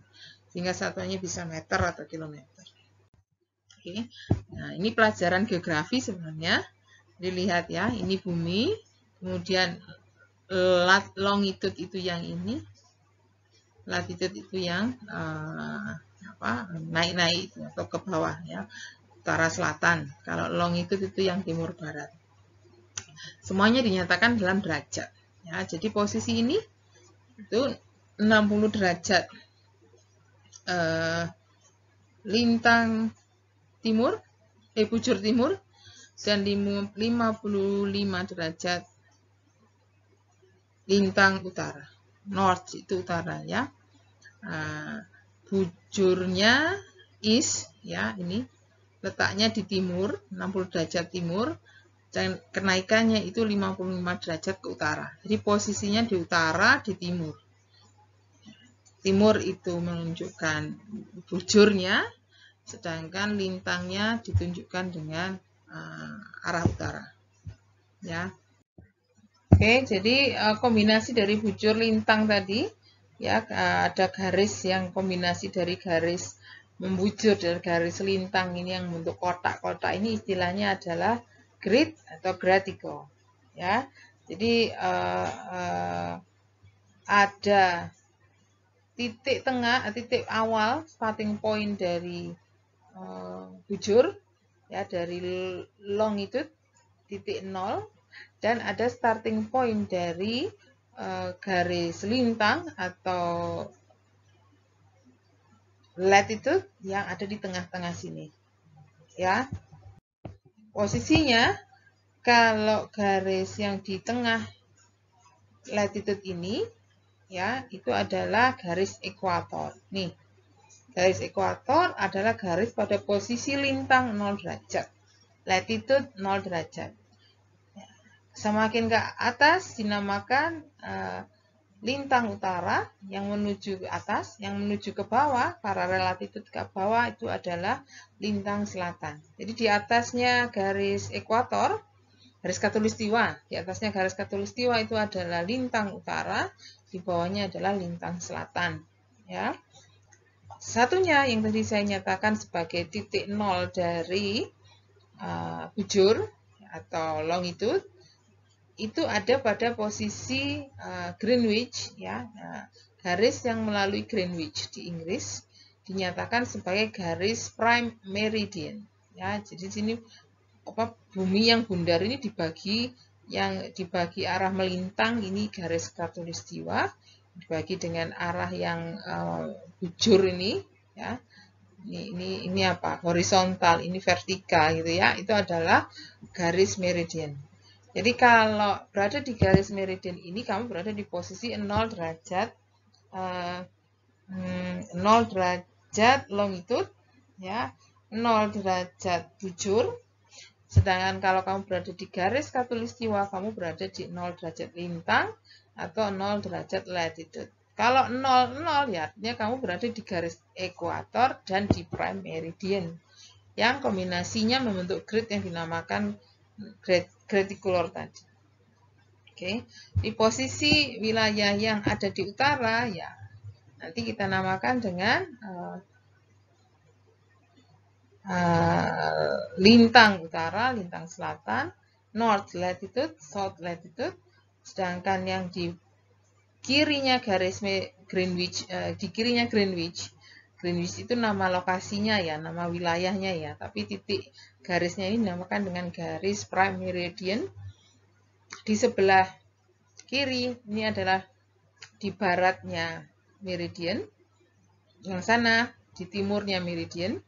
sehingga satuannya bisa meter atau kilometer. Oke. Nah, ini pelajaran geografi sebenarnya. Dilihat, ya, ini bumi, kemudian longitude itu yang ini, latitude itu yang naik-naik atau ke bawah, ya, utara selatan. Kalau longitude itu yang timur barat. Semuanya dinyatakan dalam derajat, ya. Jadi posisi ini itu 60 derajat lintang timur, bujur timur, dan 55 derajat lintang utara. North itu utara, ya. Bujurnya east, ya, ini letaknya di timur, 60 derajat timur, dan kenaikannya itu 55 derajat ke utara. Jadi posisinya di utara, di timur. Timur itu menunjukkan bujurnya, sedangkan lintangnya ditunjukkan dengan arah utara, ya. Oke, jadi kombinasi dari bujur lintang tadi, ya, ada garis yang kombinasi dari garis membujur dari garis lintang ini yang bentuk kotak-kotak, ini istilahnya adalah grid atau gratico, ya. Jadi ada titik tengah, titik awal, starting point dari bujur, ya, dari longitude titik 0, dan ada starting point dari garis lintang atau latitude yang ada di tengah-tengah sini, ya. Posisinya kalau garis yang di tengah latitude ini, ya, itu adalah garis ekuator. Nih, garis ekuator adalah garis pada posisi lintang 0 derajat, latitude 0 derajat. Semakin ke atas dinamakan lintang utara, yang menuju ke atas, yang menuju ke bawah, paralel latitude ke bawah itu adalah lintang selatan. Jadi di atasnya garis ekuator, garis khatulistiwa, di atasnya garis khatulistiwa itu adalah lintang utara, di bawahnya adalah lintang selatan, ya. Satunya yang tadi saya nyatakan sebagai titik 0 dari bujur atau longitude, itu ada pada posisi Greenwich, ya. Nah, garis yang melalui Greenwich di Inggris dinyatakan sebagai garis prime meridian, ya. Jadi sini bumi yang bundar ini dibagi arah melintang, ini garis khatulistiwa, dibagi dengan arah yang bujur ini, ya. Ini horizontal, ini vertikal, gitu, ya. Itu adalah garis meridian. Jadi kalau berada di garis meridian ini, kamu berada di posisi 0 derajat longitude, ya, 0 derajat bujur. Sedangkan kalau kamu berada di garis khatulistiwa, kamu berada di 0 derajat lintang atau 0 derajat latitude. Kalau 0, ya, artinya kamu berada di garis ekuator dan di prime meridian, yang kombinasinya membentuk grid yang dinamakan graticular tadi. Oke, di posisi wilayah yang ada di utara, ya, nanti kita namakan dengan lintang utara, lintang selatan, north latitude, south latitude. Sedangkan yang di kirinya garis Greenwich, di kirinya Greenwich. Greenwich itu nama lokasinya ya, nama wilayahnya ya, tapi titik garisnya ini dinamakan dengan garis prime meridian. Di sebelah kiri ini adalah di baratnya meridian, yang sana di timurnya meridian.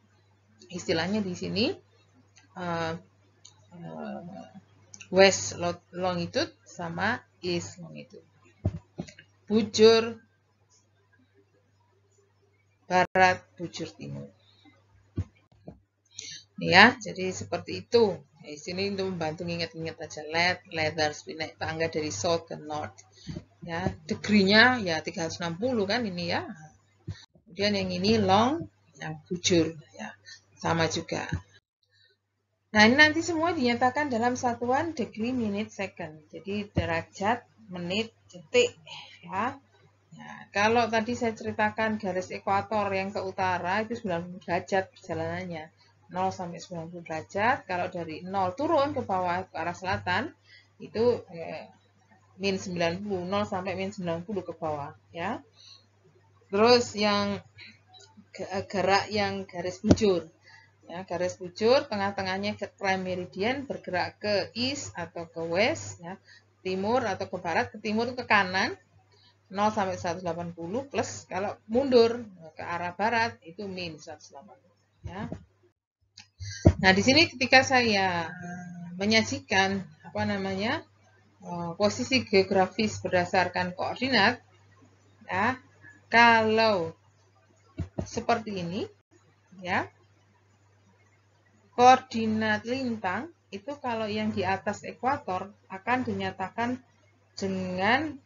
Istilahnya di sini west longitude sama east longitude. Bujur barat, bujur timur. Ya, jadi seperti itu. Di sini untuk membantu ingat-ingat aja, letters naik tangga dari south ke north. Ya, degree-nya ya 360 kan ini ya. Kemudian yang ini long, yang bujur ya. Sama juga. Nah, ini nanti semua dinyatakan dalam satuan degree, minute, second. Jadi derajat, menit, detik ya. Nah, kalau tadi saya ceritakan garis ekuator yang ke utara itu 90 derajat perjalanannya. 0 sampai 90 derajat. Kalau dari 0 turun ke bawah ke arah selatan itu min 90, 0 sampai min 90 ke bawah ya. Terus yang gerak yang garis bujur. Ya, garis bujur tengah-tengahnya ke prime meridian, bergerak ke east atau ke west ya. Timur atau ke barat, ke timur ke kanan 0 sampai 180 plus kalau mundur ke arah barat itu min 180 ya. Nah, di sini ketika saya menyajikan posisi geografis berdasarkan koordinat ya, kalau seperti ini ya, koordinat lintang itu kalau yang di atas ekuator akan dinyatakan dengan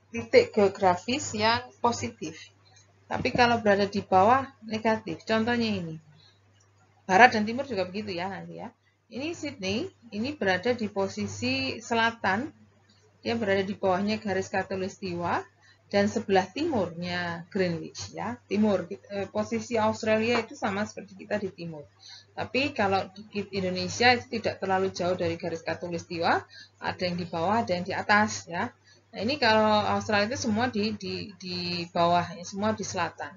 titik geografis yang positif. Tapi kalau berada di bawah negatif. Contohnya ini. Barat dan timur juga begitu ya nanti ya. Ini Sydney, ini berada di posisi selatan. Dia berada di bawahnya garis khatulistiwa dan sebelah timurnya Greenwich ya. Timur, posisi Australia itu sama seperti kita di timur. Tapi kalau di Indonesia itu tidak terlalu jauh dari garis khatulistiwa, ada yang di bawah, ada yang di atas ya. Nah, ini kalau Australia itu semua di bawah, semua di selatan.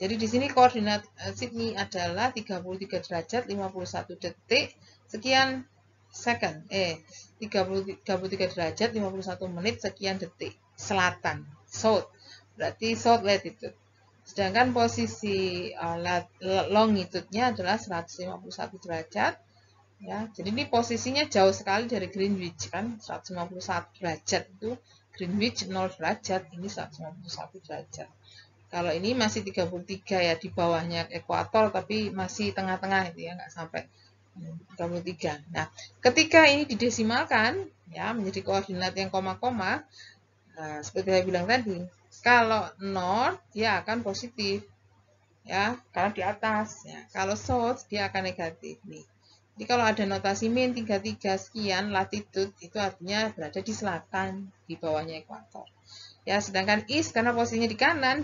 Jadi di sini koordinat Sydney adalah 33 derajat 51 detik sekian second. 33 derajat 51 menit sekian detik. Selatan, south. Berarti south latitude. Sedangkan posisi longitude-nya adalah 151 derajat. Ya, jadi ini posisinya jauh sekali dari Greenwich kan, 151 derajat itu Greenwich 0 derajat, ini 151 derajat. Kalau ini masih 33 ya, di bawahnya ekuator tapi masih tengah-tengah itu ya, nggak sampai 33. Nah, ketika ini didesimalkan ya menjadi koordinat yang koma-koma, seperti saya bilang tadi, kalau north dia akan positif ya, karena di atas ya. Kalau south dia akan negatif nih. Jadi kalau ada notasi min 33 sekian latitude itu artinya berada di selatan, di bawahnya ekuator. Ya, sedangkan east karena posisinya di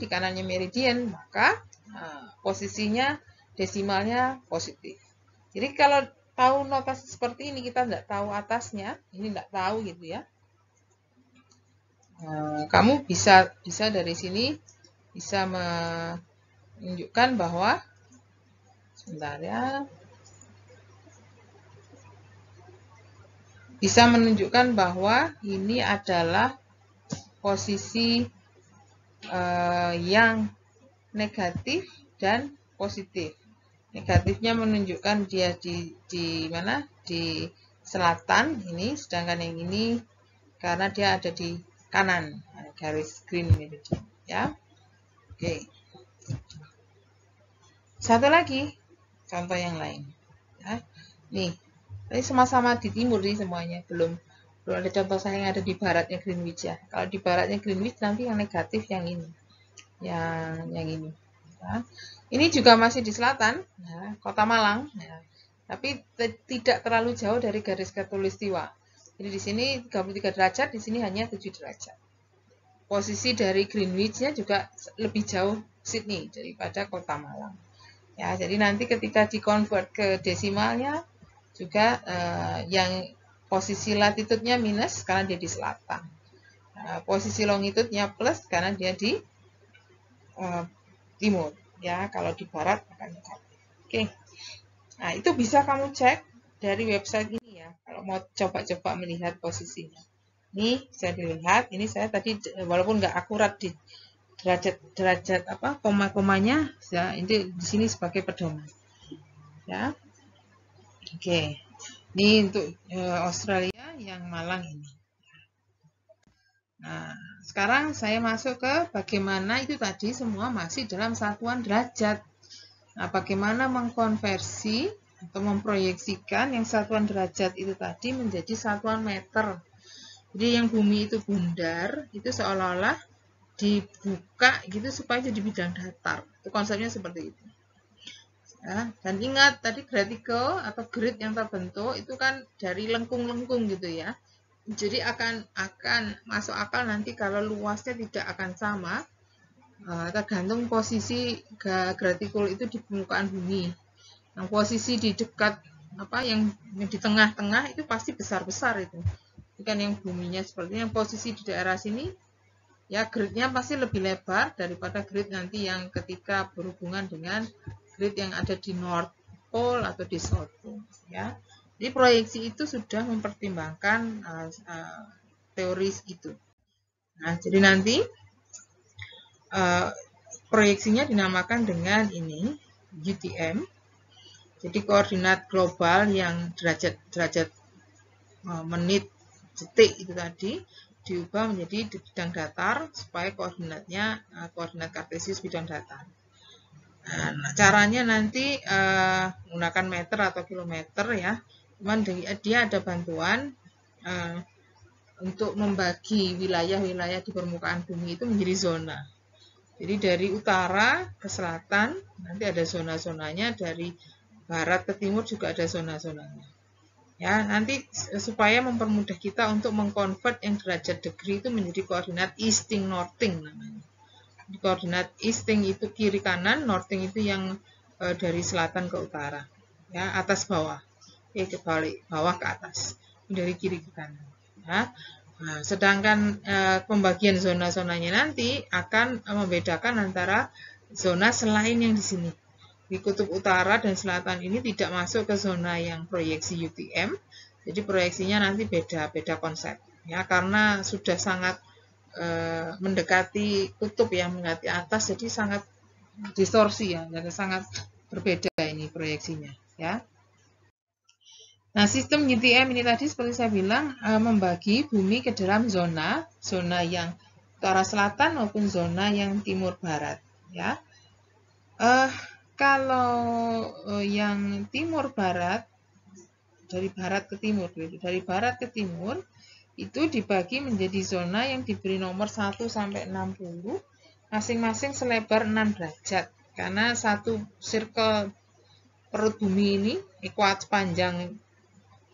kanannya meridian, maka posisinya desimalnya positif. Jadi kalau tahu notasi seperti ini, kita tidak tahu atasnya, ini tidak tahu gitu ya. Kamu bisa dari sini bisa menunjukkan bahwa sebentar ya. Bisa menunjukkan bahwa ini adalah posisi yang negatif dan positif. Negatifnya menunjukkan dia di mana? Di selatan ini, sedangkan yang ini karena dia ada di kanan, garis green meridian ya. Oke. Satu lagi contoh yang lain. Ya. Nih, ini sama-sama di timur nih semuanya, belum ada contoh saya yang ada di baratnya Greenwich ya. Kalau di baratnya Greenwich nanti yang negatif yang ini. Yang ini. Ya. Ini juga masih di selatan, ya, Kota Malang, ya. Tapi tidak terlalu jauh dari garis khatulistiwa. Jadi di sini 33 derajat, di sini hanya 7 derajat. Posisi dari Greenwich-nya juga lebih jauh Sydney daripada Kota Malang. Ya, jadi nanti ketika di-convert ke desimalnya juga yang posisi latitude-nya minus karena dia di selatan. posisi longitudenya plus karena dia di timur. Ya, kalau di barat akan negatif. Oke. Nah, itu bisa kamu cek dari website ini ya, kalau mau coba-coba melihat posisinya. Ini bisa dilihat, ini saya tadi walaupun nggak akurat di derajat apa koma-komanya, ya, ini di sini sebagai pedoman. Ya. Oke. Ini untuk Australia yang Malang ini. Nah, sekarang saya masuk ke bagaimana itu tadi semua masih dalam satuan derajat. Nah, bagaimana mengkonversi atau memproyeksikan yang satuan derajat itu tadi menjadi satuan meter. Jadi yang bumi itu bundar, itu seolah-olah dibuka gitu supaya jadi bidang datar. Itu konsepnya seperti itu. Ya, dan ingat tadi gratikel atau grid yang terbentuk itu kan dari lengkung-lengkung gitu ya. Jadi akan masuk akal nanti kalau luasnya tidak akan sama, tergantung posisi gratikul itu di permukaan bumi. Yang posisi di dekat yang di tengah-tengah itu pasti besar-besar itu. Bukan yang buminya seperti yang posisi di daerah sini, ya gridnya pasti lebih lebar daripada grid nanti yang ketika berhubungan dengan grid yang ada di North Pole atau di South Pole. Ya. Jadi proyeksi itu sudah mempertimbangkan teori itu. Nah, jadi nanti proyeksinya dinamakan dengan ini UTM. Jadi koordinat global yang derajat menit detik itu tadi diubah menjadi bidang datar supaya koordinatnya koordinat kartesius bidang datar. Nah, caranya nanti menggunakan meter atau kilometer ya. Cuman dia ada bantuan untuk membagi wilayah-wilayah di permukaan bumi itu menjadi zona. Jadi dari utara ke selatan nanti ada zona-zonanya, dari barat ke timur juga ada zona-zonanya. Ya, nanti supaya mempermudah kita untuk mengkonvert yang derajat degree itu menjadi koordinat easting northing namanya. Di koordinat easting itu kiri kanan, northing itu yang dari selatan ke utara. Ya, atas bawah. Kebalik, bawah ke atas. Dari kiri ke kanan. Ya. Nah, sedangkan pembagian zona-zonanya nanti akan membedakan antara zona selain yang di sini. Di kutub utara dan selatan ini tidak masuk ke zona yang proyeksi UTM, jadi proyeksinya nanti beda konsep. Ya, karena sudah sangat mendekati kutub yang mendekati atas, jadi sangat distorsi ya, jadi sangat berbeda ini proyeksinya. Ya. Nah, sistem UTM ini tadi seperti saya bilang membagi bumi ke dalam zona yang utara selatan maupun zona yang timur barat. Ya, kalau yang timur barat dari barat ke timur, dari barat ke timur itu dibagi menjadi zona yang diberi nomor 1 sampai 60, masing-masing selebar 6 derajat. Karena satu circle perut bumi ini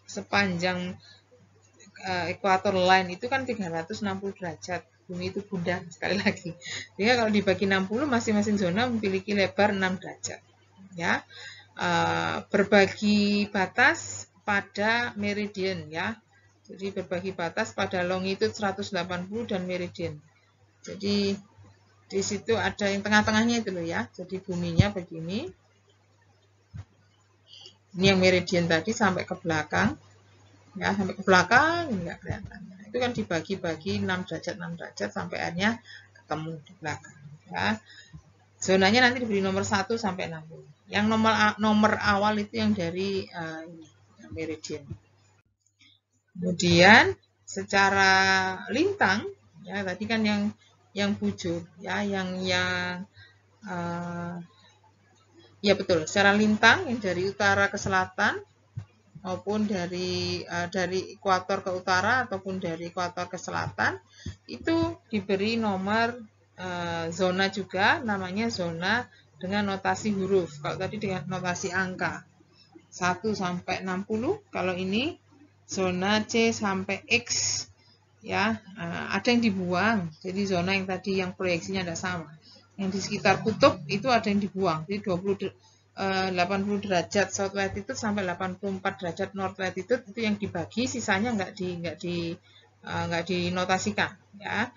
sepanjang equator line itu kan 360 derajat. Bumi itu bundar sekali lagi. Jadi kalau dibagi 60, masing-masing zona memiliki lebar 6 derajat. Ya, berbagi batas pada meridian ya. Jadi berbagi batas pada longitude 180 dan meridian. Jadi di situ ada yang tengah-tengahnya itu loh ya. Jadi buminya begini. Ini yang meridian tadi sampai ke belakang. Ya, sampai ke belakang ini enggak kelihatan. Itu kan dibagi-bagi 6 derajat sampai akhirnya ketemu di belakang. Ya. Zonanya nanti diberi nomor 1 sampai 60. Yang nomor awal itu yang dari yang meridian. Kemudian secara lintang ya tadi kan yang bujur ya ya betul, secara lintang yang dari utara ke selatan maupun dari ekuator ke utara ataupun dari ekuator ke selatan itu diberi nomor zona juga, namanya zona dengan notasi huruf. Kalau tadi dengan notasi angka 1 sampai 60, kalau ini zona C sampai X ya, ada yang dibuang. Jadi zona yang tadi yang proyeksinya tidak sama. Yang di sekitar kutub itu ada yang dibuang. Jadi 80 derajat south latitude sampai 84 derajat north latitude itu yang dibagi, sisanya nggak nggak dinotasikan ya.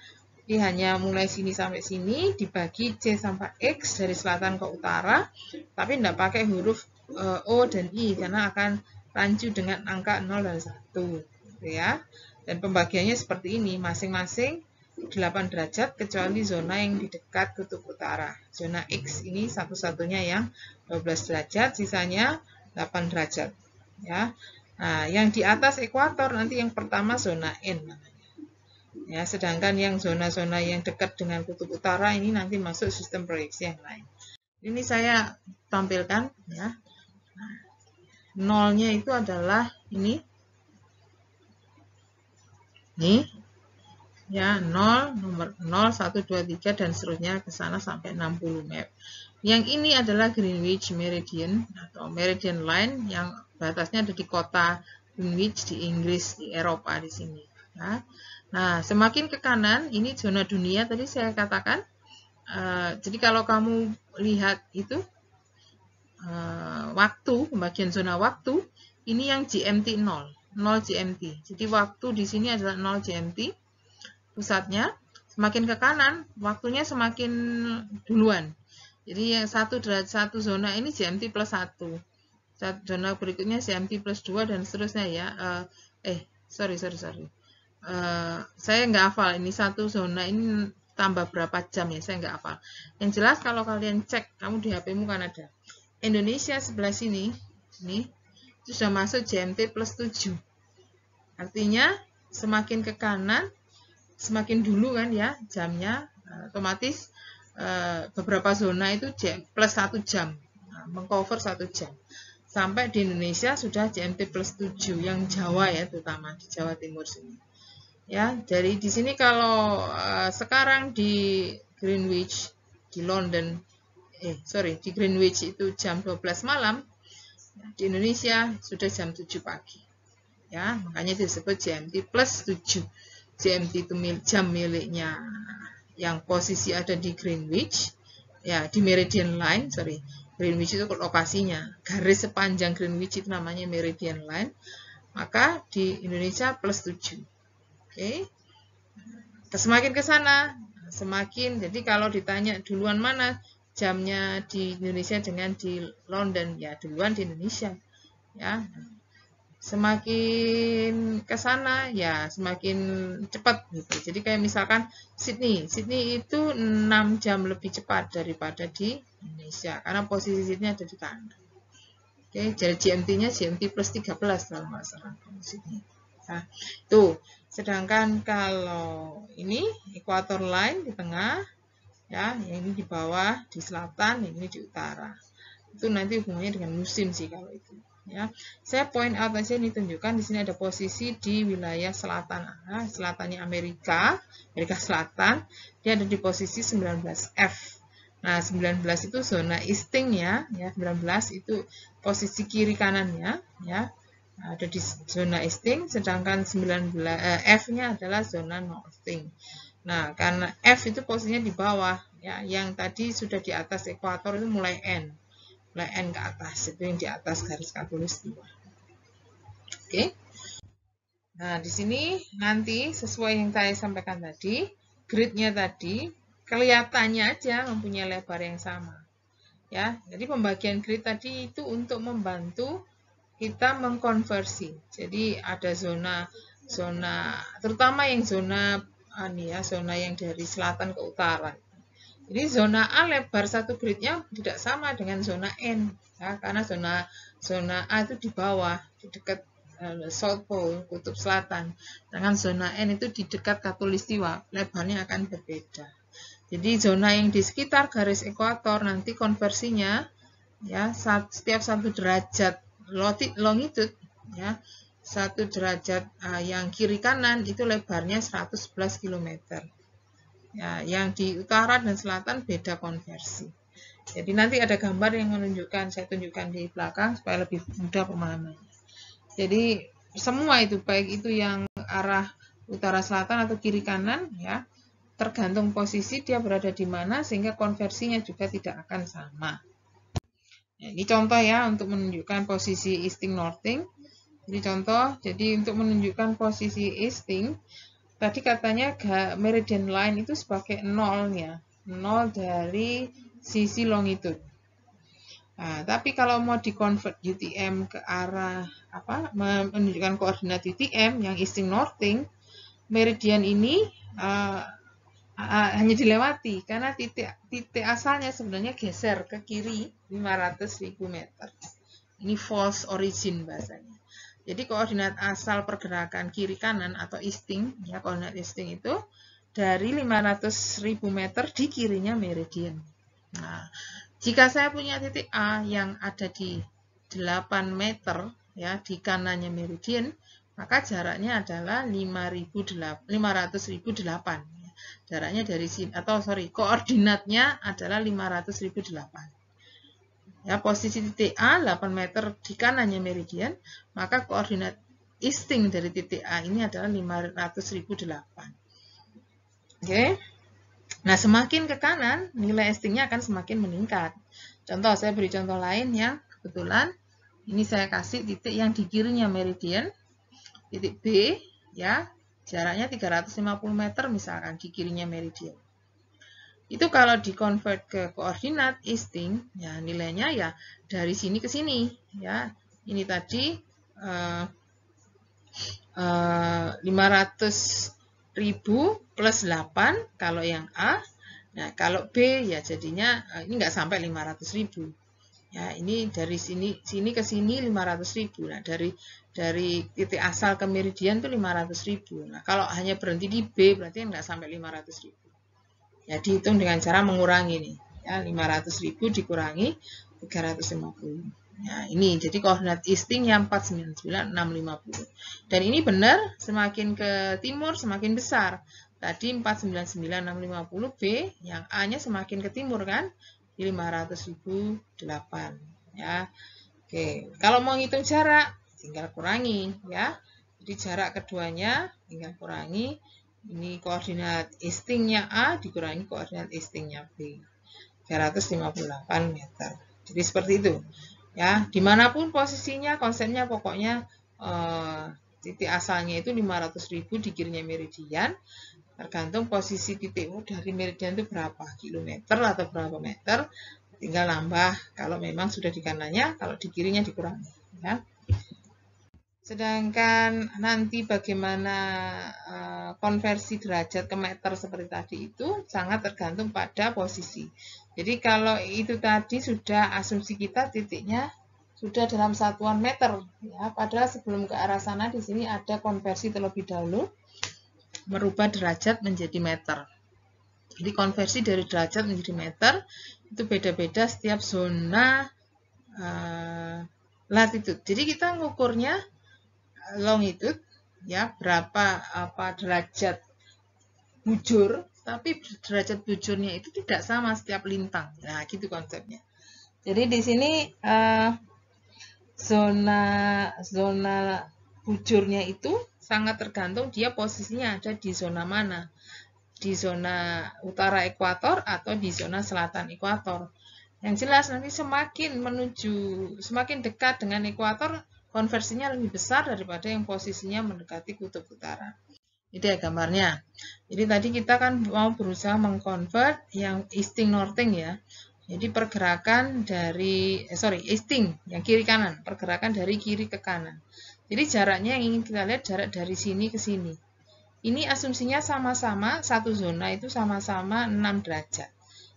Jadi hanya mulai sini sampai sini dibagi C sampai X dari selatan ke utara, tapi tidak pakai huruf O dan I karena akan rancu dengan angka 0 dan 1 gitu ya. Dan pembagiannya seperti ini, masing-masing 8 derajat kecuali zona yang di dekat kutub utara. Zona X ini satu-satunya yang 12 derajat, sisanya 8 derajat ya. Nah, yang di atas ekuator nanti yang pertama zona N namanya. Ya, sedangkan yang zona-zona yang dekat dengan kutub utara ini nanti masuk sistem proyeksi yang lain. Ini saya tampilkan ya. Nah, nolnya itu adalah ini. Nih. Ya, 0, nomor 0, 1, 2, 3 dan seterusnya ke sana sampai 60 map. Yang ini adalah Greenwich Meridian atau Meridian Line yang batasnya ada di kota Greenwich di Inggris, di Eropa di sini. Ya. Nah, semakin ke kanan, ini zona dunia tadi saya katakan. Jadi kalau kamu lihat itu waktu, pembagian zona waktu, ini yang GMT 0, 0 GMT. Jadi waktu di sini adalah 0 GMT. Pusatnya semakin ke kanan, waktunya semakin duluan. Jadi yang satu zona ini GMT plus 1. Zona berikutnya GMT plus 2 dan seterusnya ya. Sorry. Saya nggak hafal ini satu zona ini tambah berapa jam ya, saya nggak hafal. Yang jelas kalau kalian cek, kamu di HP-mu kan ada. Indonesia sebelah sini, ini itu sudah masuk GMT plus 7. Artinya semakin ke kanan, semakin dulu kan ya jamnya, otomatis beberapa zona itu plus 1 jam, mengcover 1 jam. Sampai di Indonesia sudah GMT plus 7 yang Jawa ya, terutama di Jawa Timur sini. Ya, dari di sini kalau sekarang di Greenwich, di London, di Greenwich itu jam 12 malam, di Indonesia sudah jam 7 pagi. Ya, makanya disebut GMT plus 7. GMT itu jam miliknya yang posisi ada di Greenwich, ya di Meridian Line, Greenwich itu lokasinya, garis sepanjang Greenwich itu namanya Meridian Line, maka di Indonesia plus 7. Oke. Semakin ke sana, semakin, jadi kalau ditanya duluan mana jamnya di Indonesia dengan di London, ya duluan di Indonesia. Ya. Semakin ke sana ya semakin cepat gitu. Jadi kayak misalkan Sydney itu 6 jam lebih cepat daripada di Indonesia karena posisi Sydney ada di kanan. Oke, jadi GMT-nya GMT plus 13 kalau nggak salah Sydney. Nah, itu. Sedangkan kalau ini equator line di tengah, ya, yang ini di bawah, di selatan, yang ini di utara. Itu nanti hubungannya dengan musim sih kalau itu. Ya, saya point out aja ini tunjukkan di sini ada posisi di wilayah selatan, selatannya Amerika Selatan, dia ada di posisi 19F. Nah, 19 itu zona easting ya, 19 itu posisi kiri kanannya, ya. Ada di zona easting, sedangkan F-nya adalah zona northing. Nah, karena F itu posisinya di bawah, ya, yang tadi sudah di atas ekuator itu mulai N ke atas, itu yang di atas garis khatulistiwa. Oke. Nah, di sini nanti sesuai yang saya sampaikan tadi, gridnya tadi kelihatannya aja mempunyai lebar yang sama. Ya, jadi pembagian grid tadi itu untuk membantu kita mengkonversi. Jadi ada zona terutama yang zona yang dari selatan ke utara. Jadi zona A lebar satu gridnya tidak sama dengan zona N, ya, karena zona A itu di bawah, di dekat South Pole, kutub selatan. Sedangkan zona N itu di dekat khatulistiwa, lebarnya akan berbeda. Jadi zona yang di sekitar garis ekuator nanti konversinya ya setiap 1 derajat longitude ya 1 derajat yang kiri kanan itu lebarnya 111 km. Ya, yang di utara dan selatan beda konversi. Jadi nanti ada gambar yang menunjukkan, saya tunjukkan di belakang supaya lebih mudah pemahamannya. Jadi semua itu baik itu yang arah utara selatan atau kiri kanan ya tergantung posisi dia berada di mana sehingga konversinya juga tidak akan sama. Ya, ini contoh ya untuk menunjukkan posisi easting northing. Jadi contoh, jadi untuk menunjukkan posisi easting tadi katanya meridian line itu sebagai nolnya, nol dari sisi longitude. Nah, tapi kalau mau dikonvert UTM ke arah apa, menunjukkan koordinat UTM yang easting northing, meridian ini hanya dilewati karena titik asalnya sebenarnya geser ke kiri 500.000 meter. Ini false origin bahasanya. Jadi koordinat asal pergerakan kiri kanan atau easting, ya koordinat easting itu dari 500.000 meter di kirinya meridian. Nah, jika saya punya titik A yang ada di 8 meter ya di kanannya meridian, maka jaraknya adalah 500.008. Jaraknya dari sini koordinatnya adalah 500.008. Ya, posisi titik A 8 meter di kanannya meridian, maka koordinat easting dari titik A ini adalah 500.008. Oke. Nah, semakin ke kanan, nilai eastingnya akan semakin meningkat. Contoh, saya beri contoh lain yang kebetulan ini saya kasih titik yang di kirinya meridian, titik B, ya, jaraknya 350 meter misalkan di kirinya meridian. Itu kalau dikonvert ke koordinat easting, ya nilainya ya dari sini ke sini, ya. Ini tadi 500.000 plus 8 kalau yang A. Nah, kalau B ya jadinya ini nggak sampai 500.000. Ya, ini dari sini ke sini 500.000. Nah, dari titik asal ke meridian itu 500.000. Nah, kalau hanya berhenti di B berarti nggak sampai 500.000. Ya, dihitung dengan cara mengurangi nih. Ya, 500.000 dikurangi 350. Nah, ini jadi koordinat easting yang 499,650. Dan ini benar, semakin ke timur semakin besar. Tadi 499,650 B, yang A-nya semakin ke timur kan, di 500.008 ya. Oke, kalau mau ngitung jarak tinggal kurangi ya. Jadi jarak keduanya tinggal kurangi. Ini koordinat eastingnya A dikurangi koordinat eastingnya B. 358 meter. Jadi seperti itu. Ya, dimanapun posisinya, konsepnya pokoknya titik asalnya itu 500.000 di kirinya meridian, tergantung posisi titik dari meridian itu berapa kilometer atau berapa meter, tinggal nambah kalau memang sudah di kanannya, kalau di kirinya dikurangi. Ya. Sedangkan nanti bagaimana konversi derajat ke meter seperti tadi itu sangat tergantung pada posisi. Jadi kalau itu tadi sudah asumsi kita titiknya sudah dalam satuan meter, ya. Padahal sebelum ke arah sana di sini ada konversi terlebih dahulu merubah derajat menjadi meter. Jadi konversi dari derajat menjadi meter itu beda-beda setiap zona latitude. Jadi kita ngukurnya longitude, ya berapa derajat bujur. Tapi derajat bujurnya itu tidak sama setiap lintang. Nah, gitu konsepnya. Jadi di sini zona bujurnya itu sangat tergantung dia posisinya ada di zona mana. Di zona utara ekuator atau di zona selatan ekuator. Yang jelas nanti semakin dekat dengan ekuator, konversinya lebih besar daripada yang posisinya mendekati kutub utara. Ini ya gambarnya. Jadi tadi kita kan mau berusaha mengkonvert yang easting northing ya. Jadi pergerakan dari easting yang kiri kanan, pergerakan dari kiri ke kanan. Jadi jaraknya yang ingin kita lihat jarak dari sini ke sini. Ini asumsinya sama-sama satu zona itu sama-sama 6 derajat.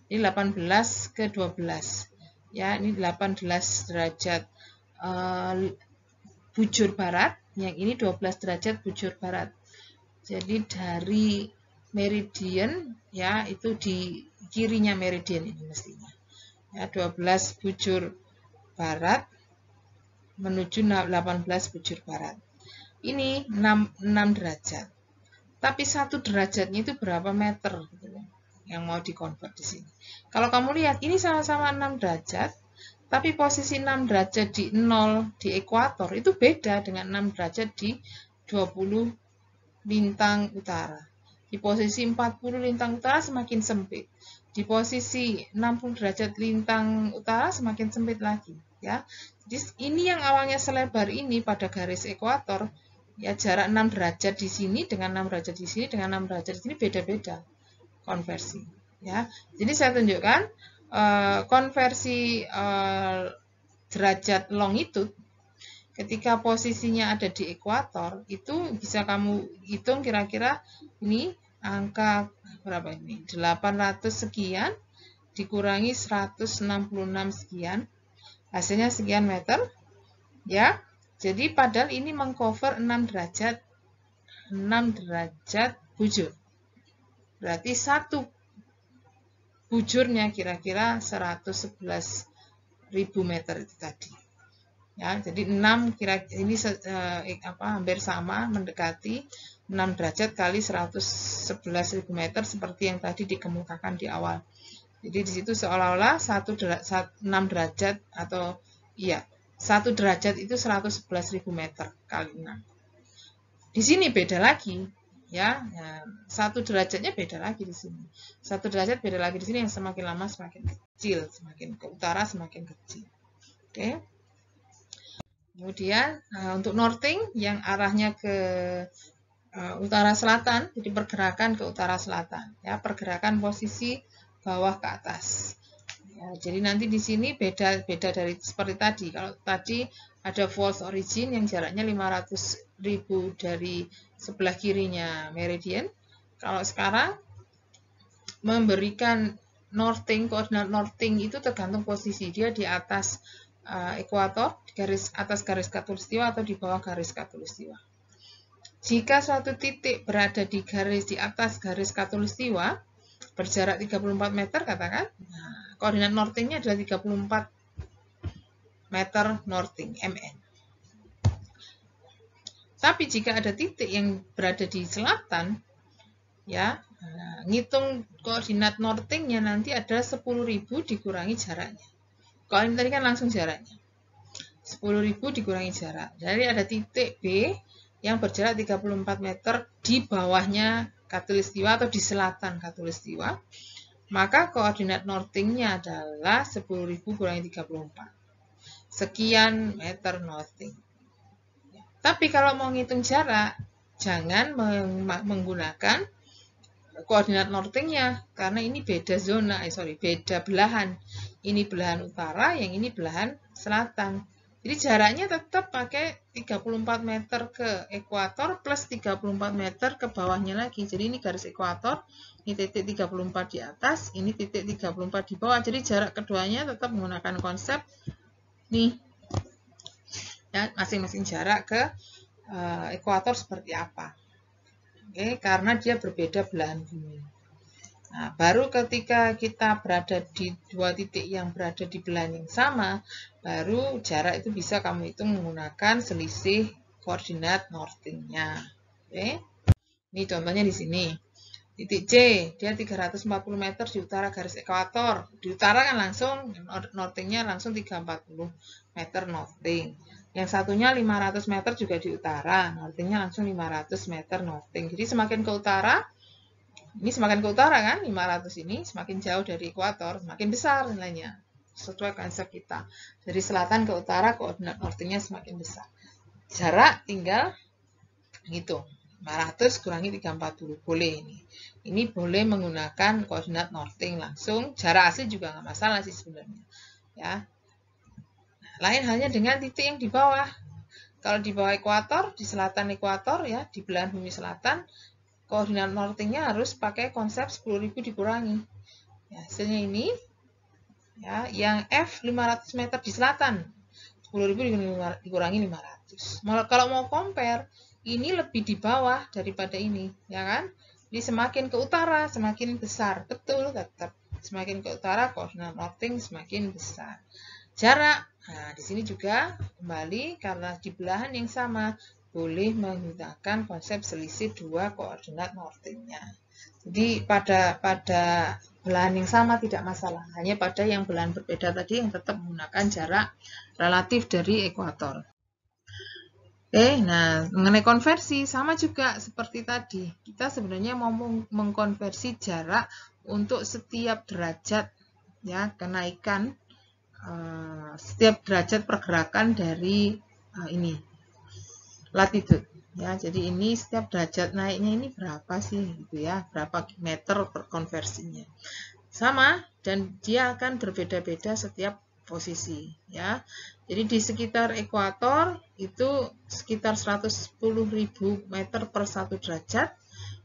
Ini 18 ke 12. Ya, ini 18 derajat bujur barat, yang ini 12 derajat bujur barat. Jadi dari meridian ya itu di kirinya meridian ini mestinya. Ya, 12 bujur barat menuju 18 bujur barat. Ini 6 derajat. Tapi satu derajatnya itu berapa meter gitu loh, yang mau dikonvert di sini. Kalau kamu lihat ini sama-sama 6 derajat, tapi posisi 6 derajat di 0 di ekuator itu beda dengan 6 derajat di 20 lintang utara. Di posisi 40 lintang utara semakin sempit. Di posisi 60 derajat lintang utara semakin sempit lagi, ya. Jadi ini yang awalnya selebar ini pada garis ekuator Ya, jarak 6 derajat di sini dengan 6 derajat di sini dengan 6 derajat di sini beda-beda konversi. Ya, jadi saya tunjukkan konversi derajat longitude ketika posisinya ada di ekuator itu bisa kamu hitung kira-kira ini angka berapa ini? 800 sekian dikurangi 166 sekian. Hasilnya sekian meter. Ya. Jadi padahal ini mengcover 6 derajat bujur. Berarti satu bujurnya kira-kira 111.000 meter itu tadi. Ya, jadi 6 ini hampir sama, mendekati 6 derajat kali 111.000 meter seperti yang tadi dikemukakan di awal. Jadi di situ seolah-olah 6 derajat atau iya 1 derajat itu 111.000 meter kali 6. Di sini beda lagi, ya. 1 derajatnya beda lagi di sini. 1 derajat beda lagi di sini, yang semakin lama semakin kecil, semakin ke utara semakin kecil. Oke. Kemudian untuk northing yang arahnya ke utara selatan, jadi pergerakan ke utara selatan, ya, pergerakan posisi bawah ke atas. Ya, jadi nanti di sini beda dari seperti tadi. Kalau tadi ada false origin yang jaraknya 500.000 dari sebelah kirinya meridian. Kalau sekarang memberikan northing, koordinat northing itu tergantung posisi dia di atas ekuator, atas garis khatulistiwa atau di bawah garis khatulistiwa. Jika suatu titik berada di atas garis khatulistiwa berjarak 34 meter katakan, koordinat northingnya adalah 34 meter northing, MN. Tapi jika ada titik yang berada di selatan, ya, ngitung koordinat northingnya nanti adalah 10.000 dikurangi jaraknya. Kalau ini tadi kan langsung jaraknya. 10.000 dikurangi jarak. Jadi ada titik B yang berjarak 34 meter di bawahnya khatulistiwa atau di selatan khatulistiwa. Maka koordinat northingnya adalah 10.000 kurangi 34. Sekian meter northing. Tapi kalau mau ngitung jarak, jangan menggunakan koordinat northingnya, karena ini beda zona, beda belahan. Ini belahan utara, yang ini belahan selatan. Jadi jaraknya tetap pakai 34 meter ke ekuator plus 34 meter ke bawahnya lagi. Jadi ini garis ekuator, ini titik 34 di atas, ini titik 34 di bawah. Jadi jarak keduanya tetap menggunakan konsep nih. Ya, masing-masing jarak ke ekuator seperti apa. Oke, karena dia berbeda belahan bumi. Nah, baru ketika kita berada di dua titik yang berada di belahan yang sama, baru jarak itu bisa kamu hitung menggunakan selisih koordinat northingnya. Oke. Ini contohnya di sini. Titik C, dia 340 meter di utara garis ekuator. Di utara kan langsung, northingnya langsung 340 meter northing. Yang satunya 500 meter juga di utara, northingnya langsung 500 meter northing. Jadi semakin ke utara, ini semakin ke utara kan, 500 ini semakin jauh dari ekuator, semakin besar nilainya. Sesuai konsep kita. Dari selatan ke utara, koordinat northingnya semakin besar. Jarak tinggal hitung. 500 kurangi 340. Boleh ini. Ini boleh menggunakan koordinat northing langsung. Jarak asli juga nggak masalah sih sebenarnya. Ya. Lain halnya dengan titik yang di bawah. Kalau di bawah ekuator, di selatan ekuator ya, di belahan bumi selatan, koordinat northingnya harus pakai konsep 10.000 dikurangi. Ya, hasilnya ini, ya, yang F 500 meter di selatan, 10.000 dikurangi 500. Kalau mau compare, ini lebih di bawah daripada ini, ya kan? Jadi semakin ke utara, semakin besar. Betul, tetap. Semakin ke utara, koordinat northing semakin besar. Jarak, nah di sini juga kembali karena di belahan yang sama boleh menggunakan konsep selisih dua koordinat northingnya. Jadi pada belahan yang sama tidak masalah, hanya pada yang belahan berbeda tadi yang tetap menggunakan jarak relatif dari ekuator. Oke, nah mengenai konversi sama juga seperti tadi. Kita sebenarnya mau mengkonversi jarak untuk setiap derajat ya kenaikan setiap derajat pergerakan dari ini latitude Ya, jadi ini setiap derajat naiknya ini berapa sih gitu ya, berapa meter per konversinya. Sama, dan dia akan berbeda-beda setiap posisi ya. Jadi di sekitar ekuator itu sekitar 110.000 meter per 1 derajat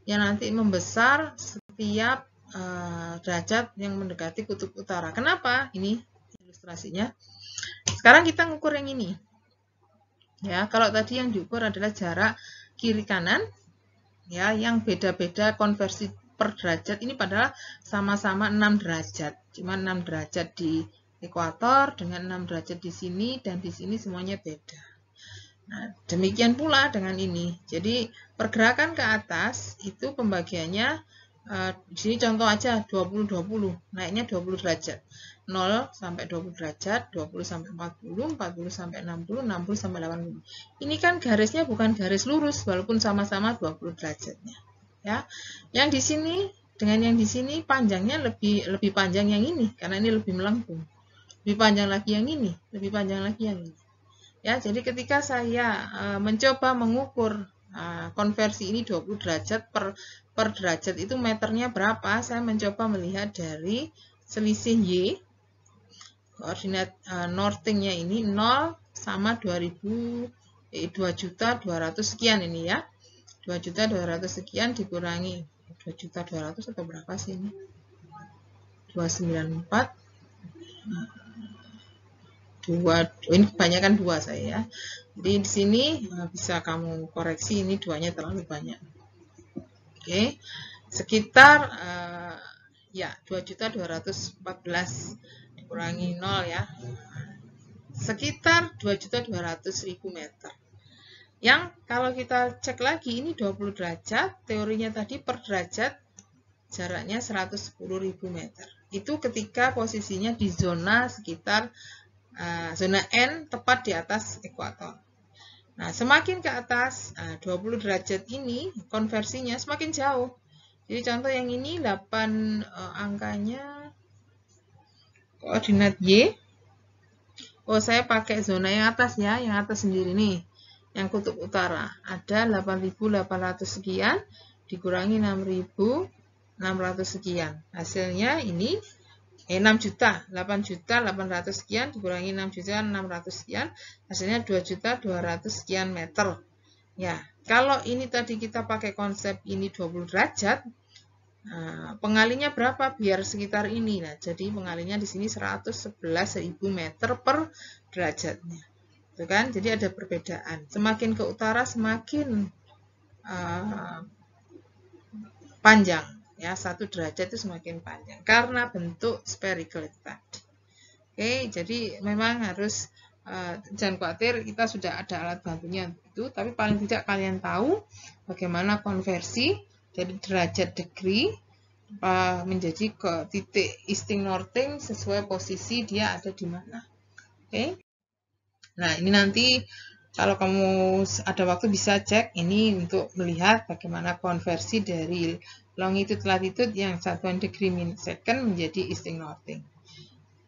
yang nanti membesar setiap derajat yang mendekati kutub utara. Kenapa? Ini ilustrasinya. Sekarang kita ngukur yang ini. Ya, kalau tadi yang diukur adalah jarak kiri kanan, ya, yang beda-beda konversi per derajat ini padahal sama-sama 6 derajat. Cuma 6 derajat di ekuator dengan 6 derajat di sini dan di sini semuanya beda. Nah, demikian pula dengan ini. Jadi pergerakan ke atas itu pembagiannya di sini contoh aja 20-20, naiknya 20 derajat. 0 sampai 20 derajat, 20 sampai 40, 40 sampai 60, 60 sampai 80. Ini kan garisnya bukan garis lurus walaupun sama-sama 20 derajatnya. Ya. Yang di sini dengan yang di sini panjangnya lebih panjang yang ini karena ini lebih melengkung. Lebih panjang lagi yang ini, lebih panjang lagi yang ini. Ya, jadi ketika saya mencoba mengukur konversi ini 20 derajat per derajat itu meternya berapa, saya mencoba melihat dari selisih Y, koordinat northingnya ini 0 sama 2.200 sekian ini ya. 2.200 sekian dikurangi 2.200 atau berapa sih ini? 294. Ini kebanyakan 2 saya ya. Jadi di sini bisa kamu koreksi, ini 2-nya terlalu banyak. Oke. Sekitar ya 2.214 dikurangi 0 ya. Sekitar 2.200.000 meter. Yang kalau kita cek lagi ini 20 derajat, teorinya tadi per derajat jaraknya 110.000 meter. Itu ketika posisinya di zona sekitar zona N tepat di atas ekuator. Nah, semakin ke atas 20 derajat ini konversinya semakin jauh. Jadi contoh yang ini 8 angkanya koordinat Y. Oh, saya pakai zona yang atas ya, yang atas sendiri nih. Yang kutub utara ada 8.800 sekian dikurangi 6.600 sekian. Hasilnya ini 6 juta, 8.800 sekian dikurangi 6.600 sekian, hasilnya 2.200 sekian meter. Ya, kalau ini tadi kita pakai konsep ini 20 derajat, pengalinya berapa biar sekitar ini? Nah, jadi pengalinya di sini 111.000 meter per derajatnya. Itu kan? Jadi ada perbedaan. Semakin ke utara semakin panjang. Ya, 1 derajat itu semakin panjang karena bentuk spherical tadi. Oke, jadi memang harus jangan khawatir, kita sudah ada alat bantunya itu, tapi paling tidak kalian tahu bagaimana konversi dari derajat degree menjadi ke titik easting northing sesuai posisi dia ada di mana. Oke. Nah, ini nanti kalau kamu ada waktu bisa cek ini untuk melihat bagaimana konversi dari longitude latitude yang satuan degree minute second menjadi easting northing.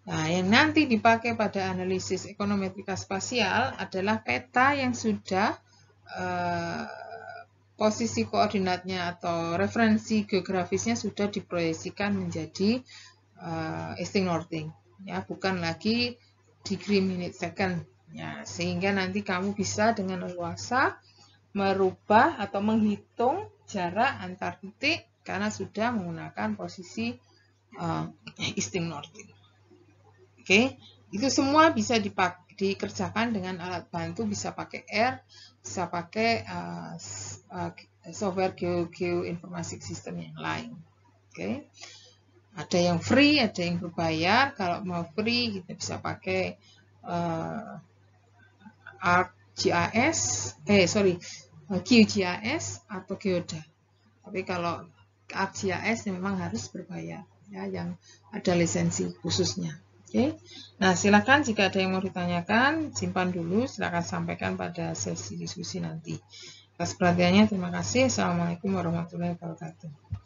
Nah, yang nanti dipakai pada analisis ekonometrika spasial adalah peta yang sudah posisi koordinatnya atau referensi geografisnya sudah diproyeksikan menjadi easting northing, ya, bukan lagi degree minute second. Ya, sehingga nanti kamu bisa dengan leluasa merubah atau menghitung jarak antar titik karena sudah menggunakan posisi easting northing. Oke, itu semua bisa dikerjakan dengan alat bantu, bisa pakai R, bisa pakai software geoinformation system yang lain. Oke, ada yang free, ada yang berbayar. Kalau mau free kita bisa pakai QGIS atau Geoda. Tapi kalau ArcGIS memang harus berbayar, ya, yang ada lisensi khususnya. Oke. Nah, silakan jika ada yang mau ditanyakan, simpan dulu, silakan sampaikan pada sesi diskusi nanti. Atas perhatiannya, terima kasih. Assalamualaikum warahmatullahi wabarakatuh.